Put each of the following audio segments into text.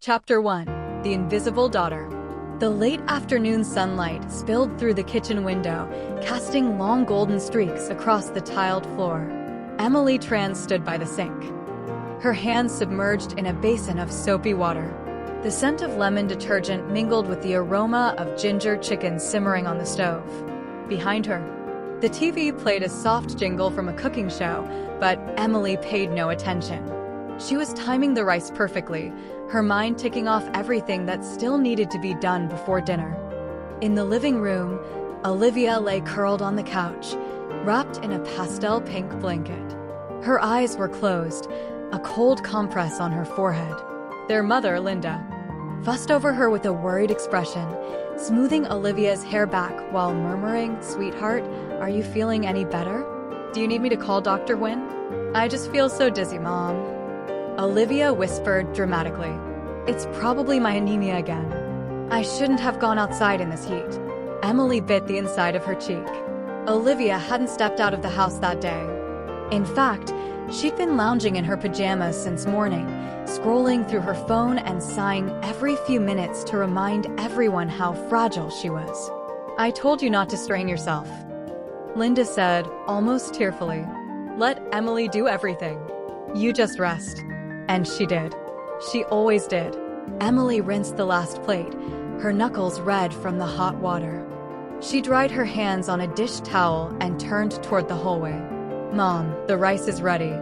Chapter 1. The Invisible Daughter. The late afternoon sunlight spilled through the kitchen window, casting long golden streaks across the tiled floor. Emily Tran stood by the sink, her hands submerged in a basin of soapy water. The scent of lemon detergent mingled with the aroma of ginger chicken simmering on the stove. Behind her, the TV played a soft jingle from a cooking show, but Emily paid no attention. She was timing the rice perfectly, her mind ticking off everything that still needed to be done before dinner. In the living room, Olivia lay curled on the couch, wrapped in a pastel pink blanket. Her eyes were closed, a cold compress on her forehead. Their mother, Linda, fussed over her with a worried expression, smoothing Olivia's hair back while murmuring, "Sweetheart, are you feeling any better? Do you need me to call Dr. Wynne?" "I just feel so dizzy, Mom," Olivia whispered dramatically. "It's probably my anemia again. I shouldn't have gone outside in this heat." Emily bit the inside of her cheek. Olivia hadn't stepped out of the house that day. In fact, she'd been lounging in her pajamas since morning, scrolling through her phone and sighing every few minutes to remind everyone how fragile she was. "I told you not to strain yourself," Linda said, almost tearfully. "Let Emily do everything. You just rest." And she did. She always did. Emily rinsed the last plate, her knuckles red from the hot water. She dried her hands on a dish towel and turned toward the hallway. "Mom, the rice is ready.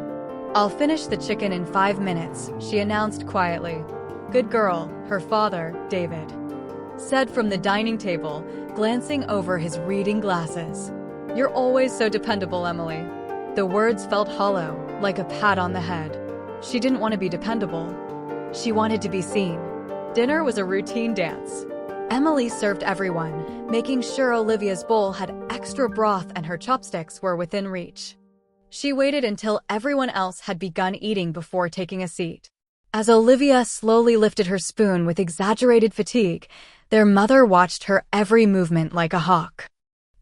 I'll finish the chicken in 5 minutes," she announced quietly. "Good girl," her father, David, said from the dining table, glancing over his reading glasses. "You're always so dependable, Emily." The words felt hollow, like a pat on the head. She didn't want to be dependable. She wanted to be seen. Dinner was a routine dance. Emily served everyone, making sure Olivia's bowl had extra broth and her chopsticks were within reach. She waited until everyone else had begun eating before taking a seat. As Olivia slowly lifted her spoon with exaggerated fatigue, their mother watched her every movement like a hawk.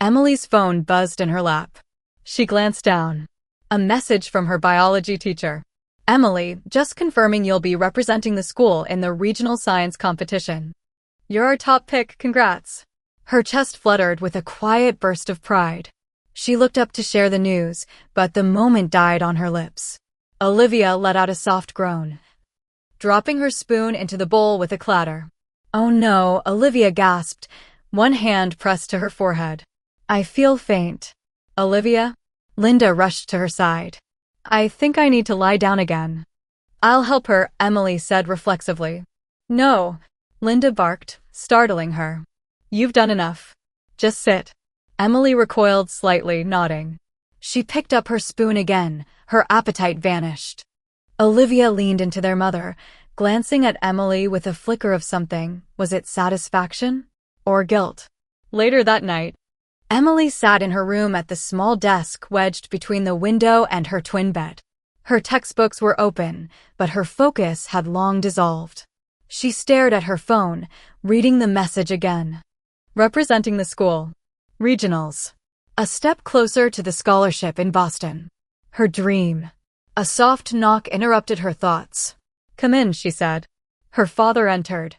Emily's phone buzzed in her lap. She glanced down. A message from her biology teacher. "Emily, just confirming you'll be representing the school in the regional science competition. You're our top pick, congrats." Her chest fluttered with a quiet burst of pride. She looked up to share the news, but the moment died on her lips. Olivia let out a soft groan, dropping her spoon into the bowl with a clatter. "Oh no," Olivia gasped, one hand pressed to her forehead. "I feel faint." "Olivia?" Linda rushed to her side. "I think I need to lie down again." "I'll help her," Emily said reflexively. "No," Linda barked, startling her. "You've done enough. Just sit." Emily recoiled slightly, nodding. She picked up her spoon again, her appetite vanished. Olivia leaned into their mother, glancing at Emily with a flicker of something. Was it satisfaction? Or guilt? Later that night, Emily sat in her room at the small desk wedged between the window and her twin bed. Her textbooks were open, but her focus had long dissolved. She stared at her phone, reading the message again. Representing the school. Regionals. A step closer to the scholarship in Boston. Her dream. A soft knock interrupted her thoughts. "Come in," she said. Her father entered,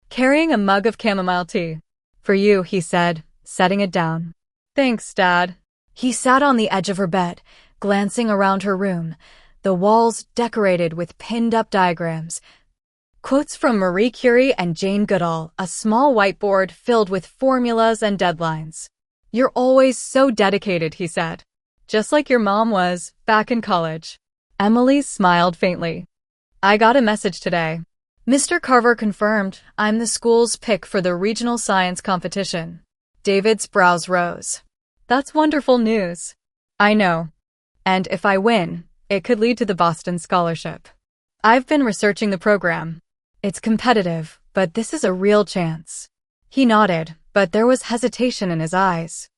carrying a mug of chamomile tea. "For you," he said, setting it down. "Thanks, Dad." He sat on the edge of her bed, glancing around her room, the walls decorated with pinned-up diagrams, quotes from Marie Curie and Jane Goodall, a small whiteboard filled with formulas and deadlines. "You're always so dedicated," he said. "Just like your mom was, back in college." Emily smiled faintly. "I got a message today. Mr. Carver confirmed I'm the school's pick for the regional science competition." David's brows rose. "That's wonderful news." "I know. And if I win, it could lead to the Boston scholarship. I've been researching the program. It's competitive, but this is a real chance." He nodded, but there was hesitation in his eyes.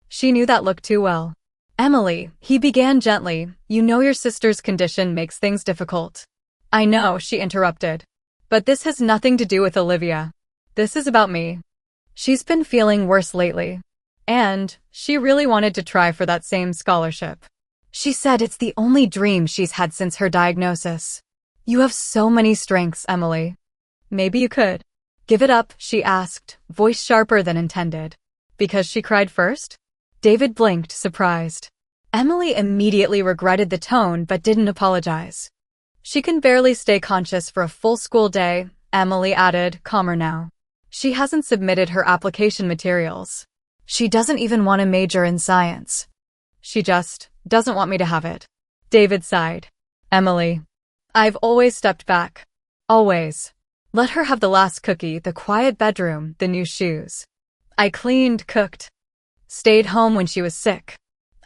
She knew that look too well. "Emily," he began gently, "you know your sister's condition makes things difficult." "I know," she interrupted. "But this has nothing to do with Olivia. This is about me. She's been feeling worse lately. And she really wanted to try for that same scholarship. She said it's the only dream she's had since her diagnosis. You have so many strengths, Emily. Maybe you could. Give it up, she asked, voice sharper than intended. Because she cried first? David blinked, surprised. Emily immediately regretted the tone but didn't apologize. She can barely stay conscious for a full school day, Emily added, calmer now. She hasn't submitted her application materials. She doesn't even want to major in science. She just doesn't want me to have it. David sighed. Emily, I've always stepped back. Always. Let her have the last cookie, the quiet bedroom, the new shoes. I cleaned, cooked, stayed home when she was sick.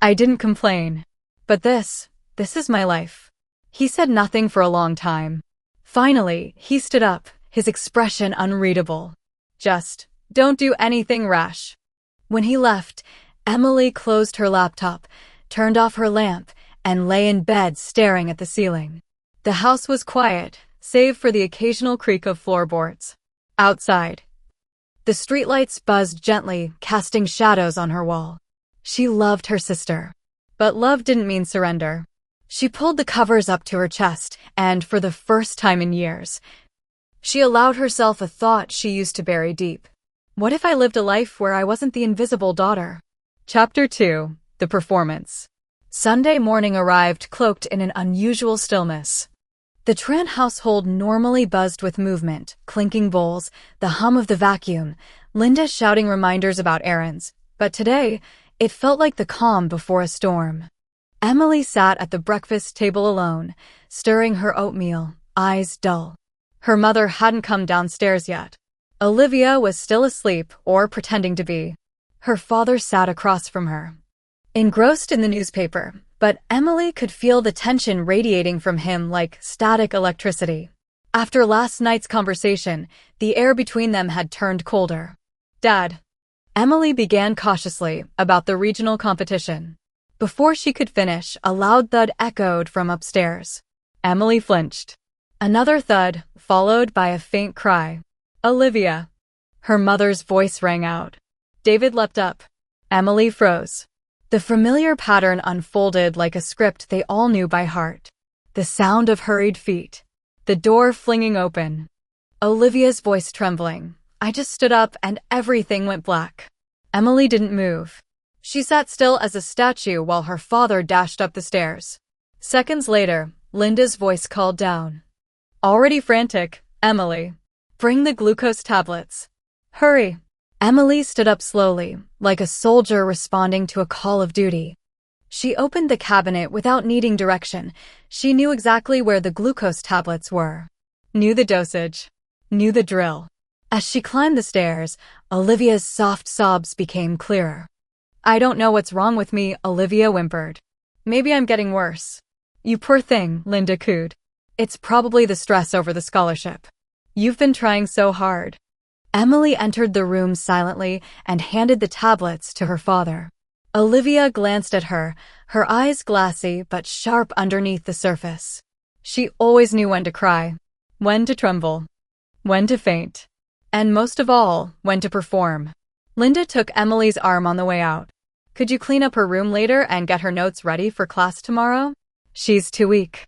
I didn't complain. But this is my life. He said nothing for a long time. Finally, he stood up, his expression unreadable. Just, don't do anything rash. When he left, Emily closed her laptop, turned off her lamp, and lay in bed staring at the ceiling. The house was quiet, save for the occasional creak of floorboards. Outside, the streetlights buzzed gently, casting shadows on her wall. She loved her sister. But love didn't mean surrender. She pulled the covers up to her chest, and for the first time in years, she allowed herself a thought she used to bury deep. What if I lived a life where I wasn't the invisible daughter? Chapter 2. The Performance. Sunday morning arrived cloaked in an unusual stillness. The Tran household normally buzzed with movement, clinking bowls, the hum of the vacuum, Linda shouting reminders about errands. But today, it felt like the calm before a storm. Emily sat at the breakfast table alone, stirring her oatmeal, eyes dull. Her mother hadn't come downstairs yet. Olivia was still asleep, or pretending to be. Her father sat across from her, engrossed in the newspaper, but Emily could feel the tension radiating from him like static electricity. After last night's conversation, the air between them had turned colder. Dad. Emily began cautiously about the regional competition. Before she could finish, a loud thud echoed from upstairs. Emily flinched. Another thud, followed by a faint cry. Olivia. Her mother's voice rang out. David leapt up. Emily froze. The familiar pattern unfolded like a script they all knew by heart. The sound of hurried feet. The door flinging open. Olivia's voice trembling. I just stood up and everything went black. Emily didn't move. She sat still as a statue while her father dashed up the stairs. Seconds later, Linda's voice called down. Already frantic, Emily. Bring the glucose tablets. Hurry. Emily stood up slowly, like a soldier responding to a call of duty. She opened the cabinet without needing direction. She knew exactly where the glucose tablets were. Knew the dosage. Knew the drill. As she climbed the stairs, Olivia's soft sobs became clearer. I don't know what's wrong with me, Olivia whimpered. Maybe I'm getting worse. You poor thing, Linda cooed. It's probably the stress over the scholarship. You've been trying so hard. Emily entered the room silently and handed the tablets to her father. Olivia glanced at her, her eyes glassy but sharp underneath the surface. She always knew when to cry, when to tremble, when to faint, and most of all, when to perform. Linda took Emily's arm on the way out. Could you clean up her room later and get her notes ready for class tomorrow? She's too weak.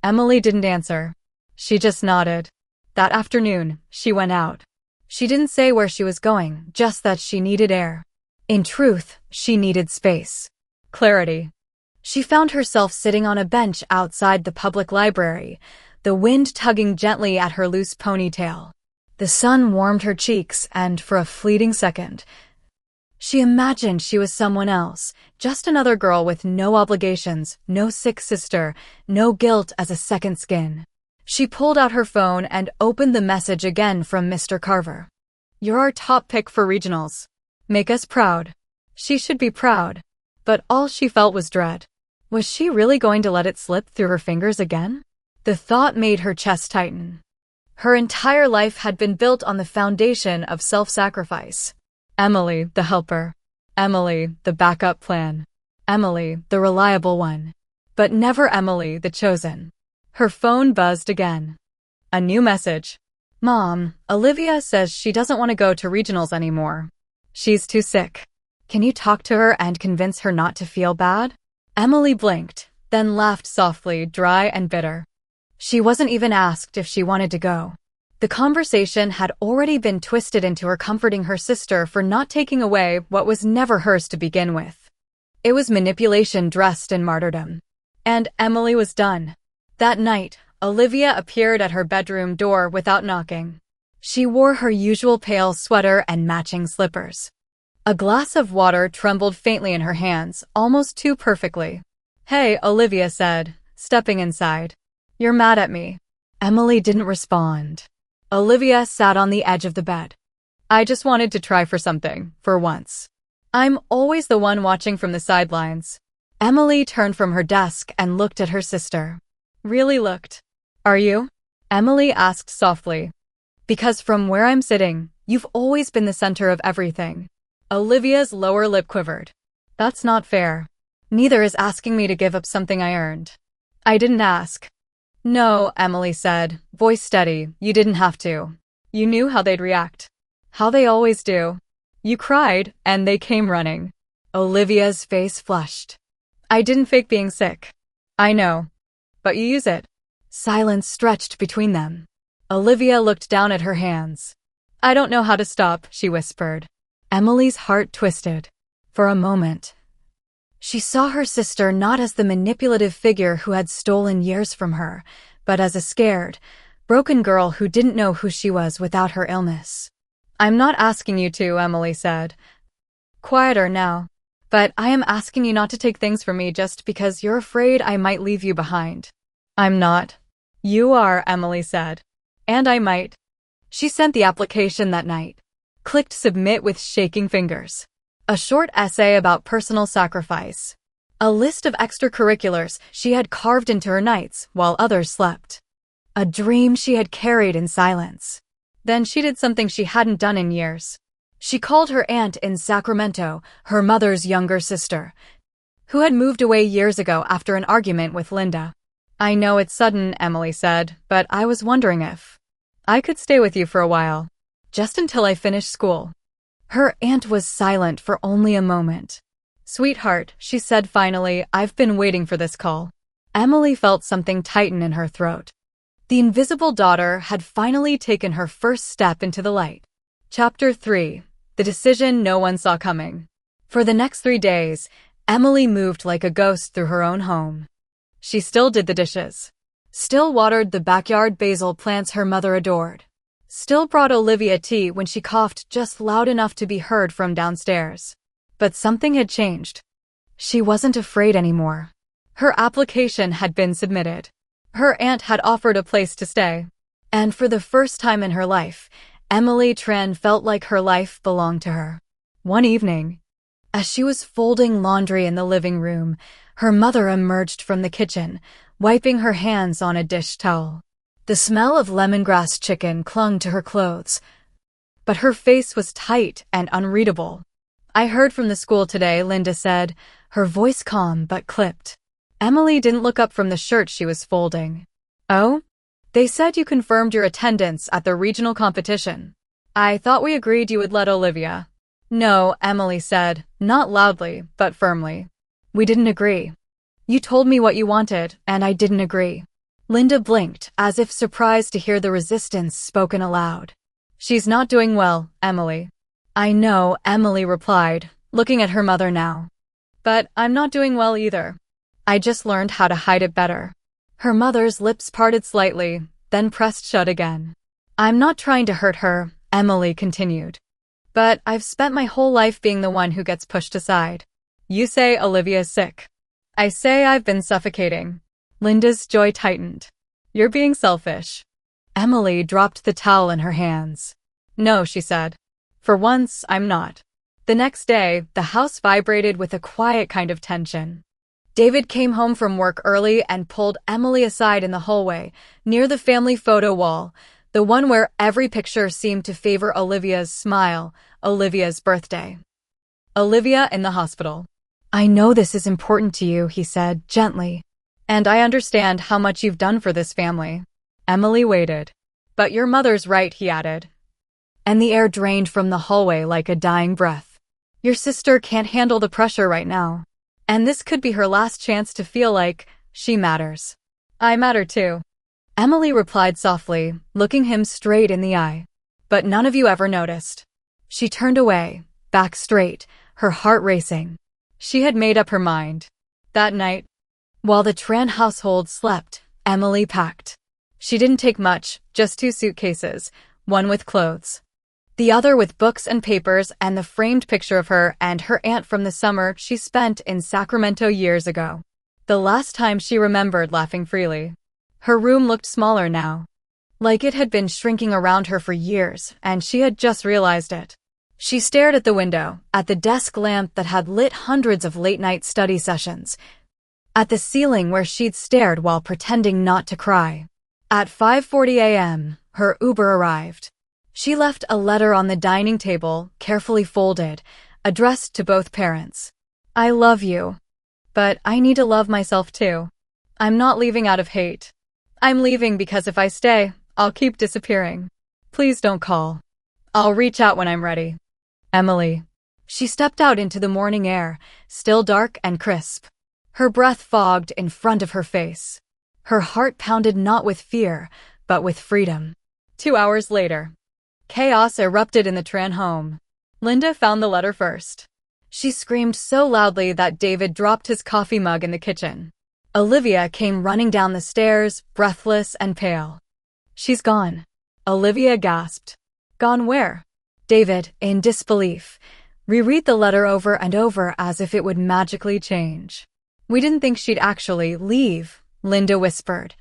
Emily didn't answer. She just nodded. That afternoon, she went out. She didn't say where she was going, just that she needed air. In truth, she needed space. Clarity. She found herself sitting on a bench outside the public library, the wind tugging gently at her loose ponytail. The sun warmed her cheeks, and for a fleeting second, she imagined she was someone else, just another girl with no obligations, no sick sister, no guilt as a second skin. She pulled out her phone and opened the message again from Mr. Carver. You're our top pick for regionals. Make us proud. She should be proud. But all she felt was dread. Was she really going to let it slip through her fingers again? The thought made her chest tighten. Her entire life had been built on the foundation of self-sacrifice. Emily, the helper. Emily, the backup plan. Emily, the reliable one. But never Emily, the chosen. Her phone buzzed again. A new message. Mom, Olivia says she doesn't want to go to regionals anymore. She's too sick. Can you talk to her and convince her not to feel bad? Emily blinked, then laughed softly, dry and bitter. She wasn't even asked if she wanted to go. The conversation had already been twisted into her comforting her sister for not taking away what was never hers to begin with. It was manipulation dressed in martyrdom. And Emily was done. That night, Olivia appeared at her bedroom door without knocking. She wore her usual pale sweater and matching slippers. A glass of water trembled faintly in her hands, almost too perfectly. "Hey," Olivia said, stepping inside. "You're mad at me." Emily didn't respond. Olivia sat on the edge of the bed. "I just wanted to try for something, for once. I'm always the one watching from the sidelines." Emily turned from her desk and looked at her sister. "Really looked. Are you?" Emily asked softly. "Because from where I'm sitting, you've always been the center of everything." Olivia's lower lip quivered. "That's not fair. Neither is asking me to give up something I earned." "I didn't ask." "No," Emily said, voice steady, "you didn't have to. You knew how they'd react. How they always do. You cried, and they came running." Olivia's face flushed. "I didn't fake being sick." "I know. But you use it." Silence stretched between them. Olivia looked down at her hands. "I don't know how to stop," she whispered. Emily's heart twisted. For a moment, she saw her sister not as the manipulative figure who had stolen years from her, but as a scared, broken girl who didn't know who she was without her illness. "I'm not asking you to," Emily said. "Quieter now. But I am asking you not to take things from me just because you're afraid I might leave you behind." "I'm not." "You are," Emily said. "And I might." She sent the application that night. Clicked submit with shaking fingers. A short essay about personal sacrifice. A list of extracurriculars she had carved into her nights while others slept. A dream she had carried in silence. Then she did something she hadn't done in years. She called her aunt in Sacramento, her mother's younger sister, who had moved away years ago after an argument with Linda. "I know it's sudden," Emily said, "but I was wondering if I could stay with you for a while. Just until I finish school." Her aunt was silent for only a moment. "Sweetheart," she said finally, "I've been waiting for this call." Emily felt something tighten in her throat. The invisible daughter had finally taken her first step into the light. Chapter 3. The decision no one saw coming. For the next 3 days, Emily moved like a ghost through her own home. She still did the dishes. Still watered the backyard basil plants her mother adored. Still brought Olivia tea when she coughed just loud enough to be heard from downstairs. But something had changed. She wasn't afraid anymore. Her application had been submitted. Her aunt had offered a place to stay. And for the first time in her life, Emily Tran felt like her life belonged to her. One evening, as she was folding laundry in the living room, her mother emerged from the kitchen, wiping her hands on a dish towel. The smell of lemongrass chicken clung to her clothes, but her face was tight and unreadable. "I heard from the school today," Linda said, her voice calm but clipped. Emily didn't look up from the shirt she was folding. "Oh? They said you confirmed your attendance at the regional competition. I thought we agreed you would let Olivia." "No," Emily said, not loudly, but firmly. "We didn't agree. You told me what you wanted, and I didn't agree." Linda blinked, as if surprised to hear the resistance spoken aloud. "She's not doing well, Emily." "I know," Emily replied, looking at her mother now. "But I'm not doing well either. I just learned how to hide it better." Her mother's lips parted slightly, then pressed shut again. "I'm not trying to hurt her," Emily continued. "But I've spent my whole life being the one who gets pushed aside. You say Olivia's sick. I say I've been suffocating." Linda's joy tightened. "You're being selfish." Emily dropped the towel in her hands. "No," she said. "For once, I'm not." The next day, the house vibrated with a quiet kind of tension. David came home from work early and pulled Emily aside in the hallway, near the family photo wall, the one where every picture seemed to favor Olivia's smile, Olivia's birthday. Olivia in the hospital. "I know this is important to you," he said, gently. "And I understand how much you've done for this family." Emily waited. "But your mother's right," he added. And the air drained from the hallway like a dying breath. "Your sister can't handle the pressure right now. And this could be her last chance to feel like she matters." "I matter too." Emily replied softly, looking him straight in the eye. But none of you ever noticed. She turned away, back straight, her heart racing. She had made up her mind. That night, while the Tran household slept, Emily packed. She didn't take much, just 2 suitcases, one with clothes, the other with books and papers and the framed picture of her and her aunt from the summer she spent in Sacramento years ago. The last time she remembered laughing freely. Her room looked smaller now, like it had been shrinking around her for years, and she had just realized it. She stared at the window, at the desk lamp that had lit hundreds of late-night study sessions, at the ceiling where she'd stared while pretending not to cry. At 5:40 a.m., her Uber arrived. She left a letter on the dining table, carefully folded, addressed to both parents. I love you, but I need to love myself too. I'm not leaving out of hate. I'm leaving because if I stay, I'll keep disappearing. Please don't call. I'll reach out when I'm ready. Emily. She stepped out into the morning air, still dark and crisp. Her breath fogged in front of her face. Her heart pounded not with fear, but with freedom. 2 hours later, chaos erupted in the Tran home. Linda found the letter first. She screamed so loudly that David dropped his coffee mug in the kitchen. Olivia came running down the stairs, breathless and pale. She's gone. Olivia gasped. Gone where? David, in disbelief, reread the letter over and over as if it would magically change. We didn't think she'd actually leave, Linda whispered,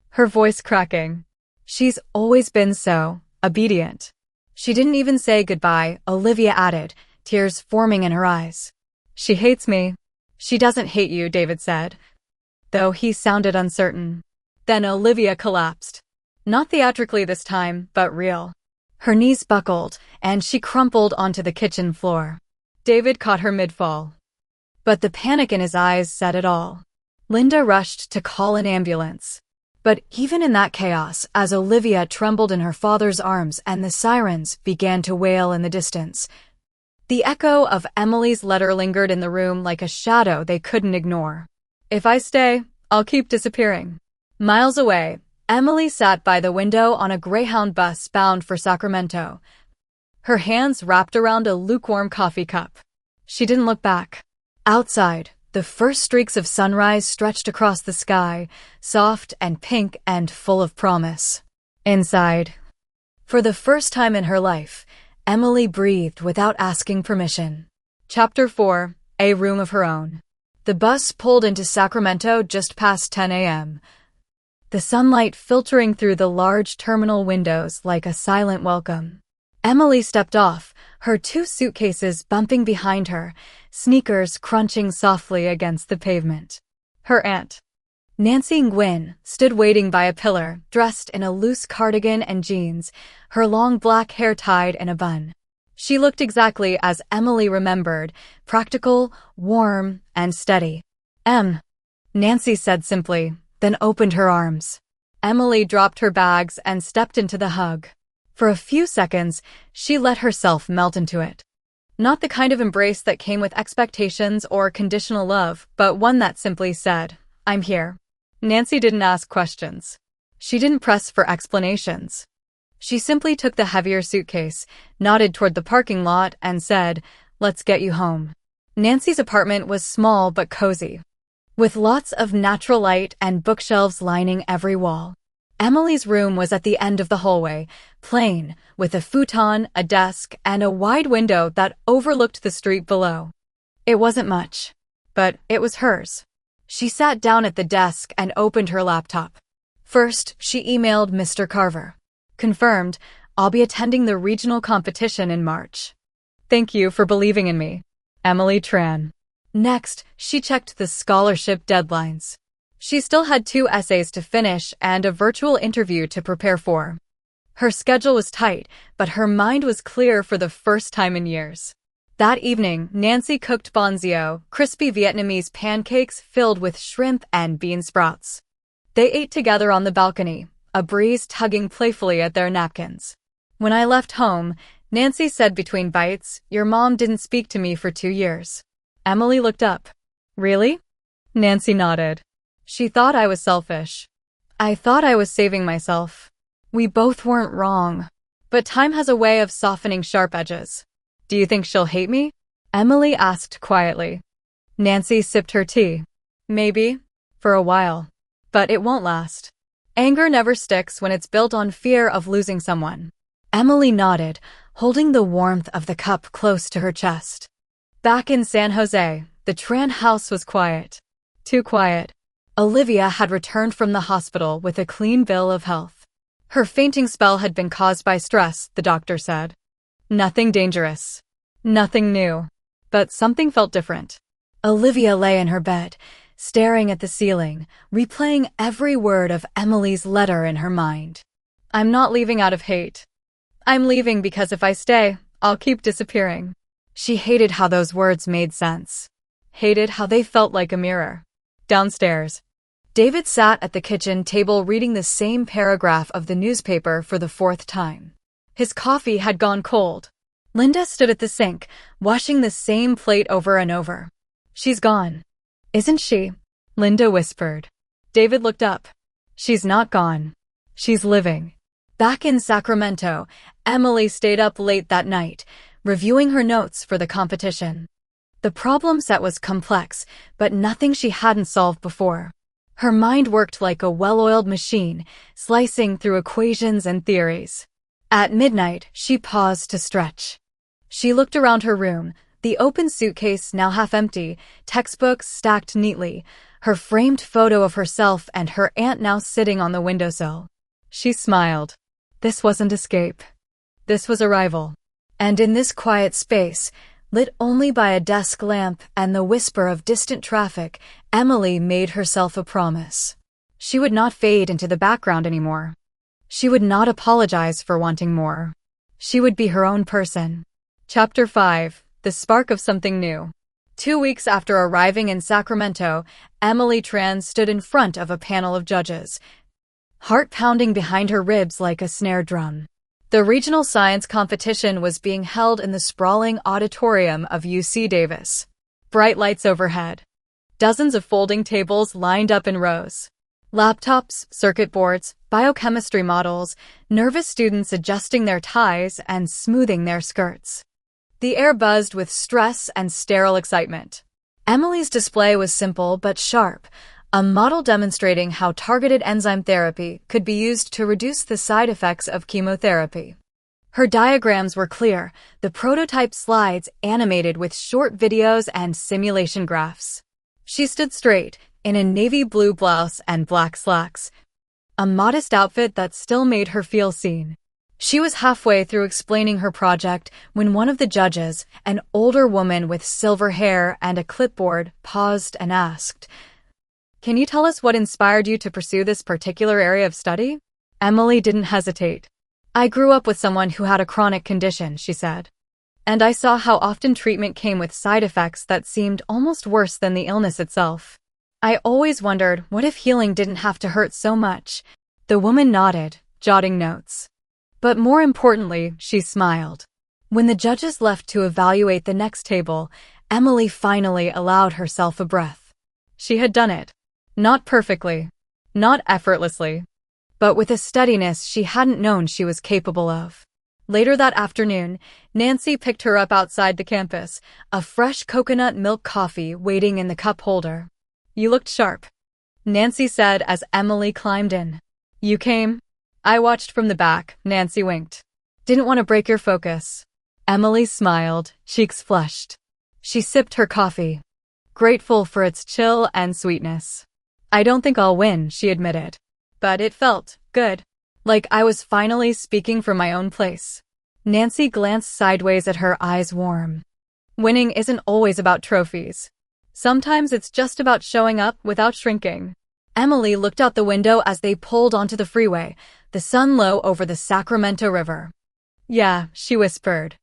her voice cracking. She's always been so obedient. She didn't even say goodbye, Olivia added, tears forming in her eyes. She hates me. She doesn't hate you, David said, though he sounded uncertain. Then Olivia collapsed. Not theatrically this time, but real. Her knees buckled, and she crumpled onto the kitchen floor. David caught her mid-fall. But the panic in his eyes said it all. Linda rushed to call an ambulance. But even in that chaos, as Olivia trembled in her father's arms and the sirens began to wail in the distance, the echo of Emily's letter lingered in the room like a shadow they couldn't ignore. If I stay, I'll keep disappearing. Miles away, Emily sat by the window on a Greyhound bus bound for Sacramento, her hands wrapped around a lukewarm coffee cup. She didn't look back. Outside, the first streaks of sunrise stretched across the sky, soft and pink and full of promise. Inside, for the first time in her life, Emily breathed without asking permission. Chapter 4, A Room of Her Own. The bus pulled into Sacramento just past 10 a.m., the sunlight filtering through the large terminal windows like a silent welcome. Emily stepped off, her 2 suitcases bumping behind her, sneakers crunching softly against the pavement. Her aunt, Nancy Nguyen, stood waiting by a pillar, dressed in a loose cardigan and jeans, her long black hair tied in a bun. She looked exactly as Emily remembered, practical, warm, and steady. Nancy said simply, then opened her arms. Emily dropped her bags and stepped into the hug. For a few seconds, she let herself melt into it. Not the kind of embrace that came with expectations or conditional love, but one that simply said, I'm here. Nancy didn't ask questions. She didn't press for explanations. She simply took the heavier suitcase, nodded toward the parking lot, and said, let's get you home. Nancy's apartment was small but cozy, with lots of natural light and bookshelves lining every wall. Emily's room was at the end of the hallway, plain, with a futon, a desk, and a wide window that overlooked the street below. It wasn't much, but it was hers. She sat down at the desk and opened her laptop. First, she emailed Mr. Carver. Confirmed, I'll be attending the regional competition in March. Thank you for believing in me. Emily Tran. Next, she checked the scholarship deadlines. She still had 2 essays to finish and a virtual interview to prepare for. Her schedule was tight, but her mind was clear for the first time in years. That evening, Nancy cooked bonzio, crispy Vietnamese pancakes filled with shrimp and bean sprouts. They ate together on the balcony, a breeze tugging playfully at their napkins. When I left home, Nancy said between bites, your mom didn't speak to me for 2 years. Emily looked up. Really? Nancy nodded. She thought I was selfish. I thought I was saving myself. We both weren't wrong. But time has a way of softening sharp edges. Do you think she'll hate me? Emily asked quietly. Nancy sipped her tea. Maybe. For a while. But it won't last. Anger never sticks when it's built on fear of losing someone. Emily nodded, holding the warmth of the cup close to her chest. Back in San Jose, the Tran house was quiet. Too quiet. Olivia had returned from the hospital with a clean bill of health. Her fainting spell had been caused by stress, the doctor said. Nothing dangerous. Nothing new. But something felt different. Olivia lay in her bed, staring at the ceiling, replaying every word of Emily's letter in her mind. I'm not leaving out of hate. I'm leaving because if I stay, I'll keep disappearing. She hated how those words made sense. Hated how they felt like a mirror. Downstairs, David sat at the kitchen table reading the same paragraph of the newspaper for the fourth time. His coffee had gone cold. Linda stood at the sink, washing the same plate over and over. She's gone. Isn't she? Linda whispered. David looked up. She's not gone. She's living. Back in Sacramento, Emily stayed up late that night, reviewing her notes for the competition. The problem set was complex, but nothing she hadn't solved before. Her mind worked like a well-oiled machine, slicing through equations and theories. At midnight, she paused to stretch. She looked around her room, the open suitcase now half empty, textbooks stacked neatly, her framed photo of herself and her aunt now sitting on the windowsill. She smiled. This wasn't escape. This was arrival. And in this quiet space, lit only by a desk lamp and the whisper of distant traffic, Emily made herself a promise. She would not fade into the background anymore. She would not apologize for wanting more. She would be her own person. Chapter 5. The Spark of Something New. 2 weeks after arriving in Sacramento, Emily Tran stood in front of a panel of judges, heart pounding behind her ribs like a snare drum. The regional science competition was being held in the sprawling auditorium of UC Davis. Bright lights overhead. Dozens of folding tables lined up in rows. Laptops, circuit boards, biochemistry models, nervous students adjusting their ties and smoothing their skirts. The air buzzed with stress and sterile excitement. Emily's display was simple but sharp, a model demonstrating how targeted enzyme therapy could be used to reduce the side effects of chemotherapy. Her diagrams were clear, the prototype slides animated with short videos and simulation graphs. She stood straight, in a navy blue blouse and black slacks, a modest outfit that still made her feel seen. She was halfway through explaining her project when one of the judges, an older woman with silver hair and a clipboard, paused and asked, "Can you tell us what inspired you to pursue this particular area of study?" Emily didn't hesitate. "I grew up with someone who had a chronic condition," she said. "And I saw how often treatment came with side effects that seemed almost worse than the illness itself. I always wondered, what if healing didn't have to hurt so much?" The woman nodded, jotting notes. But more importantly, she smiled. When the judges left to evaluate the next table, Emily finally allowed herself a breath. She had done it. Not perfectly. Not effortlessly. But with a steadiness she hadn't known she was capable of. Later that afternoon, Nancy picked her up outside the campus, a fresh coconut milk coffee waiting in the cup holder. "You looked sharp," Nancy said as Emily climbed in. "You came?" "I watched from the back," Nancy winked. "Didn't want to break your focus." Emily smiled, cheeks flushed. She sipped her coffee, grateful for its chill and sweetness. "I don't think I'll win," she admitted. But it felt good. Like I was finally speaking from my own place. Nancy glanced sideways at her, eyes warm. Winning isn't always about trophies. Sometimes it's just about showing up without shrinking. Emily looked out the window as they pulled onto the freeway, the sun low over the Sacramento River. "Yeah," she whispered.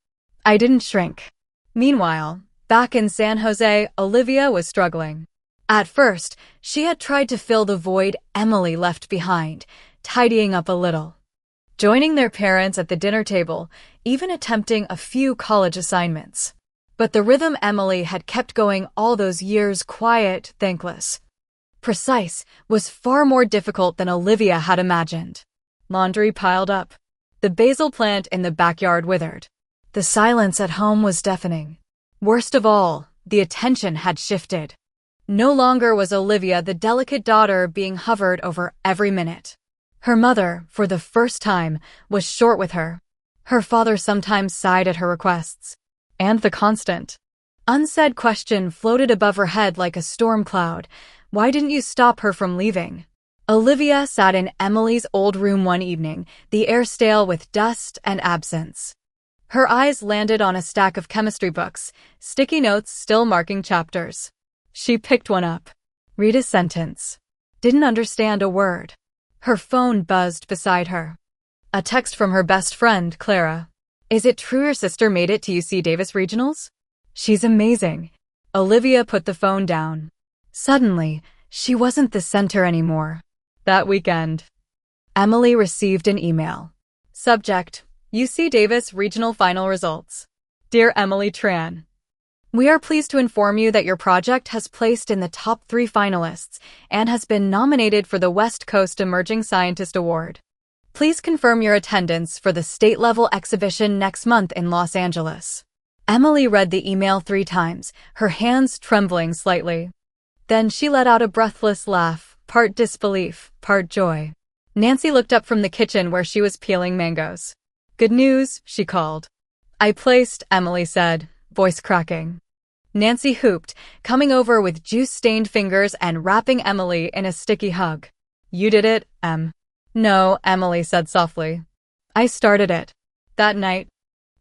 "I didn't shrink." Meanwhile, back in San Jose, Olivia was struggling. At first, she had tried to fill the void Emily left behind, tidying up a little, joining their parents at the dinner table, even attempting a few college assignments. But the rhythm Emily had kept going all those years, quiet, thankless. precise, was far more difficult than Olivia had imagined. Laundry piled up. The basil plant in the backyard withered. The silence at home was deafening. Worst of all, the attention had shifted. No longer was Olivia the delicate daughter being hovered over every minute. Her mother, for the first time, was short with her. Her father sometimes sighed at her requests. And the constant, unsaid question floated above her head like a storm cloud. Why didn't you stop her from leaving? Olivia sat in Emily's old room one evening, the air stale with dust and absence. Her eyes landed on a stack of chemistry books, sticky notes still marking chapters. She picked one up. Read a sentence. Didn't understand a word. Her phone buzzed beside her. A text from her best friend, Clara. Is it true your sister made it to UC Davis Regionals? She's amazing. Olivia put the phone down. Suddenly, she wasn't the center anymore. That weekend, Emily received an email. Subject: UC Davis Regional Final Results. Dear Emily Tran, we are pleased to inform you that your project has placed in the top 3 finalists and has been nominated for the West Coast Emerging Scientist Award. Please confirm your attendance for the state-level exhibition next month in Los Angeles. Emily read the email 3 times, her hands trembling slightly. Then she let out a breathless laugh, part disbelief, part joy. Nancy looked up from the kitchen where she was peeling mangoes. Good news, she called. I placed, Emily said, voice cracking. Nancy hooped, coming over with juice-stained fingers and wrapping Emily in a sticky hug. You did it, Em. No, Emily said softly. I started it. That night,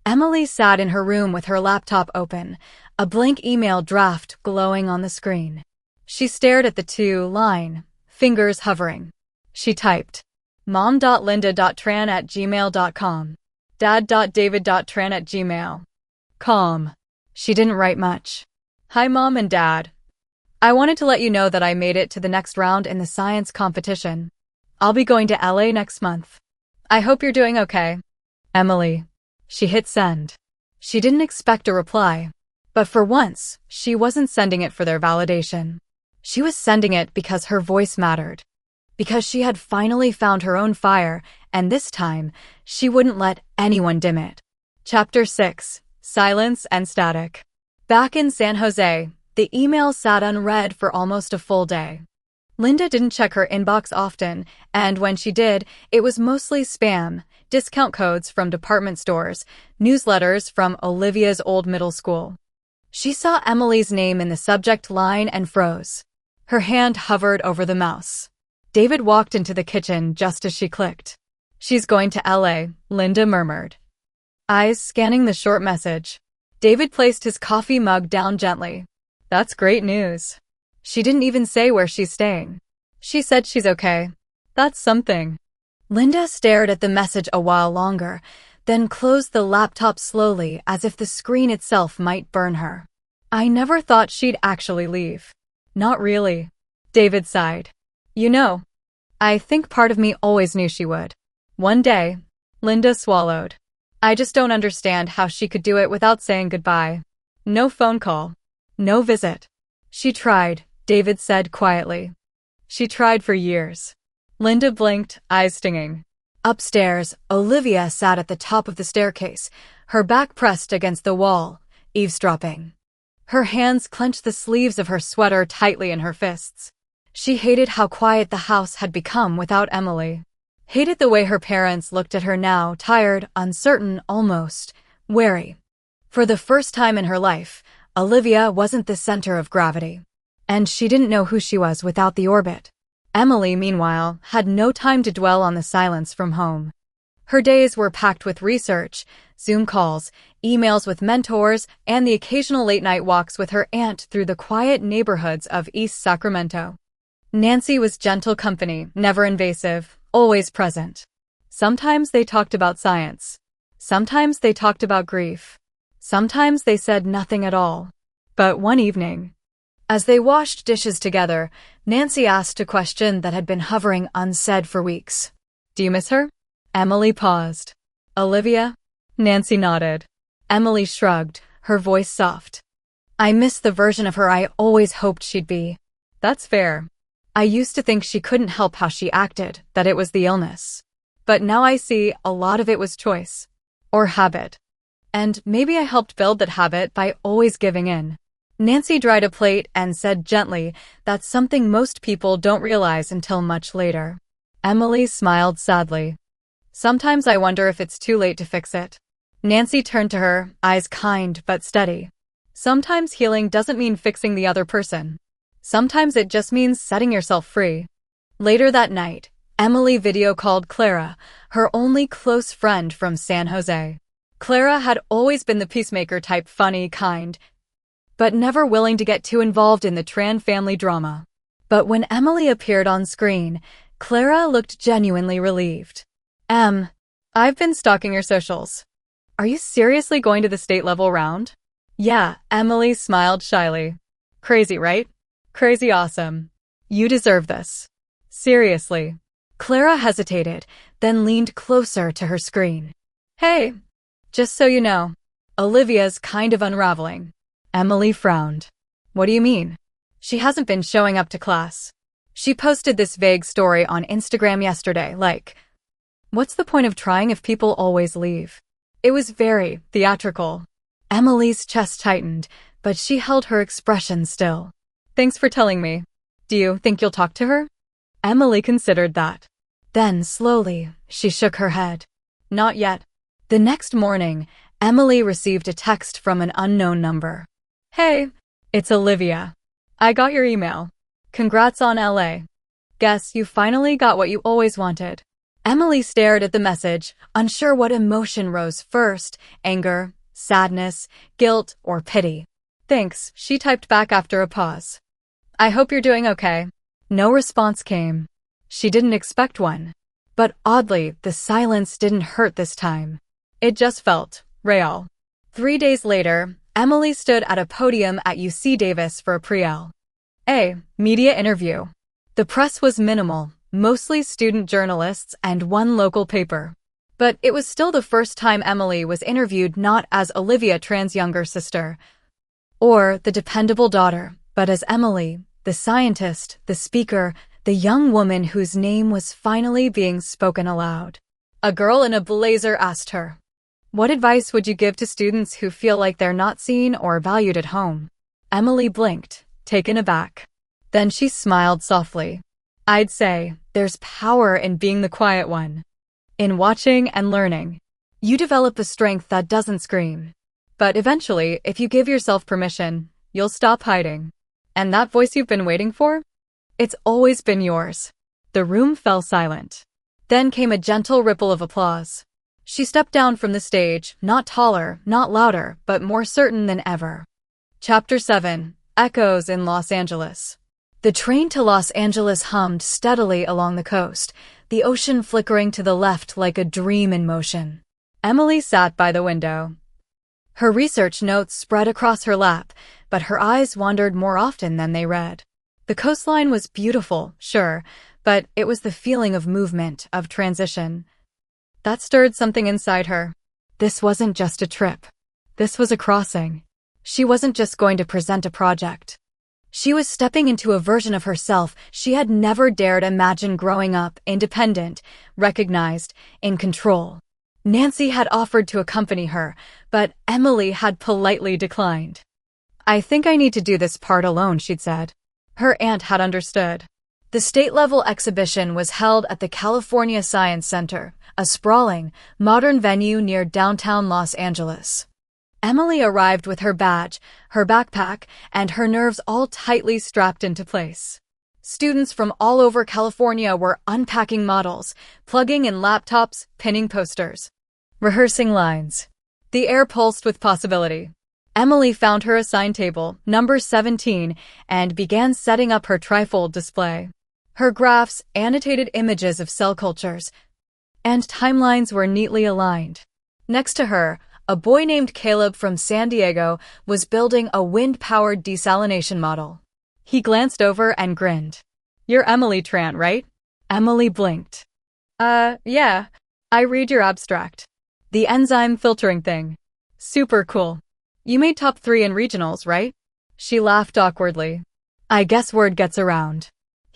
Emily sat in her room with her laptop open, a blank email draft glowing on the screen. She stared at the 2-line, fingers hovering. She typed, mom.linda.tran@gmail.com, dad.david.tran@gmail.com. She didn't write much. Hi, Mom and Dad. I wanted to let you know that I made it to the next round in the science competition. I'll be going to LA next month. I hope you're doing okay. Emily. She hit send. She didn't expect a reply. But for once, she wasn't sending it for their validation. She was sending it because her voice mattered. Because she had finally found her own fire, and this time, she wouldn't let anyone dim it. Chapter 6. Silence and Static. Back in San Jose, the email sat unread for almost a full day. Linda didn't check her inbox often, and when she did, it was mostly spam, discount codes from department stores, newsletters from Olivia's old middle school. She saw Emily's name in the subject line and froze. Her hand hovered over the mouse. David walked into the kitchen just as she clicked. She's going to LA, Linda murmured. Eyes scanning the short message. David placed his coffee mug down gently. That's great news. She didn't even say where she's staying. She said she's okay. That's something. Linda stared at the message a while longer, then closed the laptop slowly as if the screen itself might burn her. I never thought she'd actually leave. Not really. David sighed. You know, I think part of me always knew she would. One day, Linda swallowed. I just don't understand how she could do it without saying goodbye. No phone call. No visit. She tried, David said quietly. She tried for years. Linda blinked, eyes stinging. Upstairs, Olivia sat at the top of the staircase, her back pressed against the wall, eavesdropping. Her hands clenched the sleeves of her sweater tightly in her fists. She hated how quiet the house had become without Emily. Hated the way her parents looked at her now, tired, uncertain, almost wary. For the first time in her life, Olivia wasn't the center of gravity. And she didn't know who she was without the orbit. Emily, meanwhile, had no time to dwell on the silence from home. Her days were packed with research, Zoom calls, emails with mentors, and the occasional late-night walks with her aunt through the quiet neighborhoods of East Sacramento. Nancy was gentle company, never invasive, always present. Sometimes they talked about science. Sometimes they talked about grief. Sometimes they said nothing at all. But one evening, as they washed dishes together, Nancy asked a question that had been hovering unsaid for weeks. Do you miss her? Emily paused. Olivia? Nancy nodded. Emily shrugged, her voice soft. I miss the version of her I always hoped she'd be. That's fair. I used to think she couldn't help how she acted, that it was the illness. But now I see a lot of it was choice. Or habit. And maybe I helped build that habit by always giving in. Nancy dried a plate and said gently, "That's something most people don't realize until much later." Emily smiled sadly. "Sometimes I wonder if it's too late to fix it." Nancy turned to her, eyes kind but steady. "Sometimes healing doesn't mean fixing the other person. Sometimes it just means setting yourself free." Later that night, Emily video called Clara, her only close friend from San Jose. Clara had always been the peacemaker type, funny, kind, but never willing to get too involved in the Tran family drama. But when Emily appeared on screen, Clara looked genuinely relieved. I've been stalking your socials. Are you seriously going to the state-level round?" "Yeah," Emily smiled shyly. "Crazy, right? Crazy awesome. You deserve this. Seriously." Clara hesitated, then leaned closer to her screen. "Hey, just so you know, Olivia's kind of unraveling." Emily frowned. "What do you mean?" "She hasn't been showing up to class. She posted this vague story on Instagram yesterday, like, 'What's the point of trying if people always leave?' It was very theatrical." Emily's chest tightened, but she held her expression still. "Thanks for telling me. Do you think you'll talk to her?" Emily considered that. Then, slowly, she shook her head. "Not yet." The next morning, Emily received a text from an unknown number. "Hey, it's Olivia. I got your email. Congrats on LA. Guess you finally got what you always wanted." Emily stared at the message, unsure what emotion rose first: anger, sadness, guilt, or pity. "Thanks," she typed back after a pause. "I hope you're doing okay." No response came. She didn't expect one. But oddly, the silence didn't hurt this time. It just felt real. 3 days later, Emily stood at a podium at UC Davis for a pre-LA media interview. The press was minimal, mostly student journalists and one local paper. But it was still the first time Emily was interviewed not as Olivia Tran's younger sister, or the dependable daughter, but as Emily, the scientist, the speaker, the young woman whose name was finally being spoken aloud. A girl in a blazer asked her, "What advice would you give to students who feel like they're not seen or valued at home?" Emily blinked, taken aback. Then she smiled softly. "I'd say, there's power in being the quiet one. In watching and learning. You develop a strength that doesn't scream. But eventually, if you give yourself permission, you'll stop hiding. And that voice you've been waiting for? It's always been yours." The room fell silent. Then came a gentle ripple of applause. She stepped down from the stage, not taller, not louder, but more certain than ever. Chapter 7: Echoes in Los Angeles. The train to Los Angeles hummed steadily along the coast, the ocean flickering to the left like a dream in motion. Emily sat by the window. Her research notes spread across her lap, but her eyes wandered more often than they read. The coastline was beautiful, sure, but it was the feeling of movement, of transition, that stirred something inside her. This wasn't just a trip. This was a crossing. She wasn't just going to present a project. She was stepping into a version of herself she had never dared imagine growing up, independent, recognized, in control. Nancy had offered to accompany her, but Emily had politely declined. "I think I need to do this part alone," she'd said. Her aunt had understood. The state-level exhibition was held at the California Science Center, a sprawling, modern venue near downtown Los Angeles. Emily arrived with her badge, her backpack, and her nerves all tightly strapped into place. Students from all over California were unpacking models, plugging in laptops, pinning posters, rehearsing lines. The air pulsed with possibility. Emily found her assigned table, number 17, and began setting up her trifold display. Her graphs, annotated images of cell cultures, and timelines were neatly aligned. Next to her, a boy named Caleb from San Diego was building a wind-powered desalination model. He glanced over and grinned. "You're Emily Tran, right?" Emily blinked. Yeah. I read your abstract. The enzyme filtering thing. Super cool. You made top 3 in regionals, right?" She laughed awkwardly. "I guess word gets around."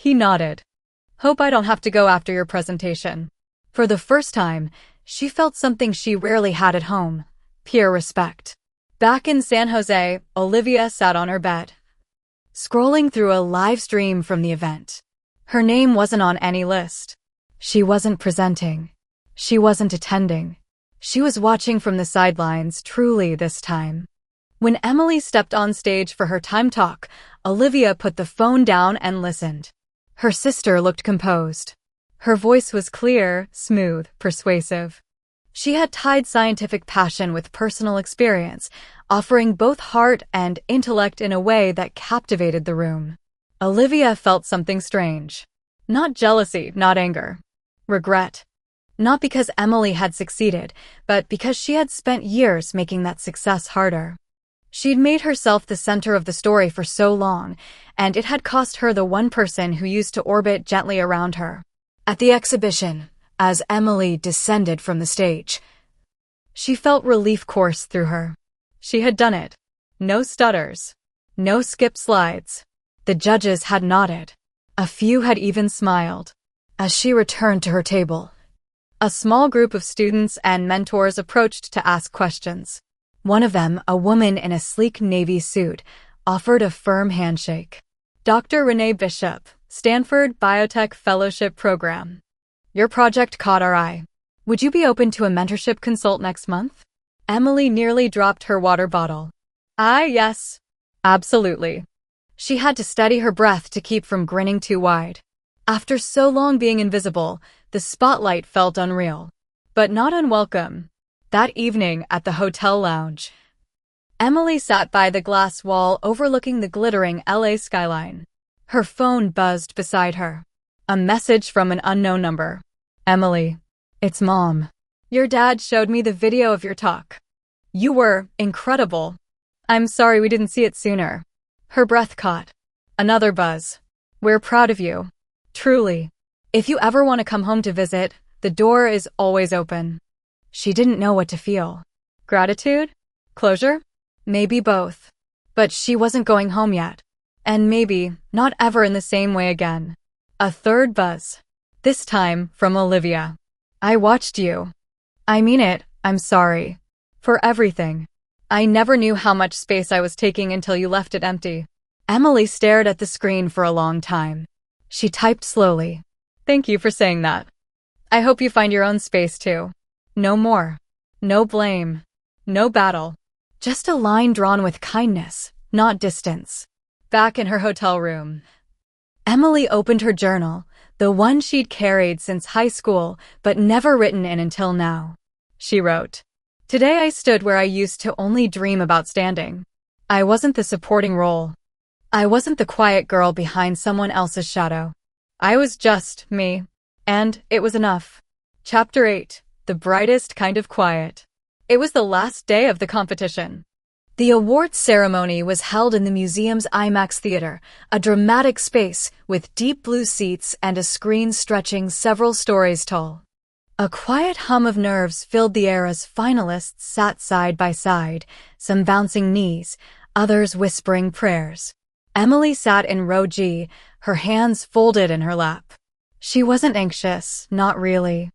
He nodded. Hope I don't have to go after your presentation. For the first time, she felt something she rarely had at home: pure respect. Back in San Jose, Olivia sat on her bed, scrolling through a live stream from the event. Her name wasn't on any list. She wasn't presenting. She wasn't attending. She was watching from the sidelines, truly this time. When Emily stepped on stage for her time talk, Olivia put the phone down and listened. Her sister looked composed. Her voice was clear, smooth, persuasive. She had tied scientific passion with personal experience, offering both heart and intellect in a way that captivated the room. Olivia felt something strange. Not jealousy, not anger. Regret. Not because Emily had succeeded, but because she had spent years making that success harder. She'd made herself the center of the story for so long, and it had cost her the one person who used to orbit gently around her. At the exhibition, as Emily descended from the stage, she felt relief course through her. She had done it. No stutters. No skip slides. The judges had nodded. A few had even smiled. As she returned to her table, a small group of students and mentors approached to ask questions. One of them, a woman in a sleek navy suit, offered a firm handshake. Dr. Renee Bishop, Stanford Biotech Fellowship Program. Your project caught our eye. Would you be open to a mentorship consult next month? Emily nearly dropped her water bottle. Yes. Absolutely. She had to steady her breath to keep from grinning too wide. After so long being invisible, the spotlight felt unreal. But not unwelcome. That evening at the hotel lounge, Emily sat by the glass wall overlooking the glittering LA skyline. Her phone buzzed beside her. A message from an unknown number. Emily, it's Mom. Your dad showed me the video of your talk. You were incredible. I'm sorry we didn't see it sooner. Her breath caught. Another buzz. We're proud of you. Truly. If you ever want to come home to visit, the door is always open. She didn't know what to feel. Gratitude? Closure? Maybe both. But she wasn't going home yet. And maybe not ever in the same way again. A third buzz. This time from Olivia. I watched you. I mean it, I'm sorry. For everything. I never knew how much space I was taking until you left it empty. Emily stared at the screen for a long time. She typed slowly. Thank you for saying that. I hope you find your own space too. No more. No blame. No battle. Just a line drawn with kindness, not distance. Back in her hotel room, Emily opened her journal, the one she'd carried since high school but never written in until now. She wrote, Today I stood where I used to only dream about standing. I wasn't the supporting role. I wasn't the quiet girl behind someone else's shadow. I was just me. And it was enough. Chapter 8. The brightest kind of quiet. It was the last day of the competition. The awards ceremony was held in the museum's IMAX theater, a dramatic space with deep blue seats and a screen stretching several stories tall. A quiet hum of nerves filled the air as finalists sat side by side, some bouncing knees, others whispering prayers. Emily sat in row G, her hands folded in her lap. She wasn't anxious, not really.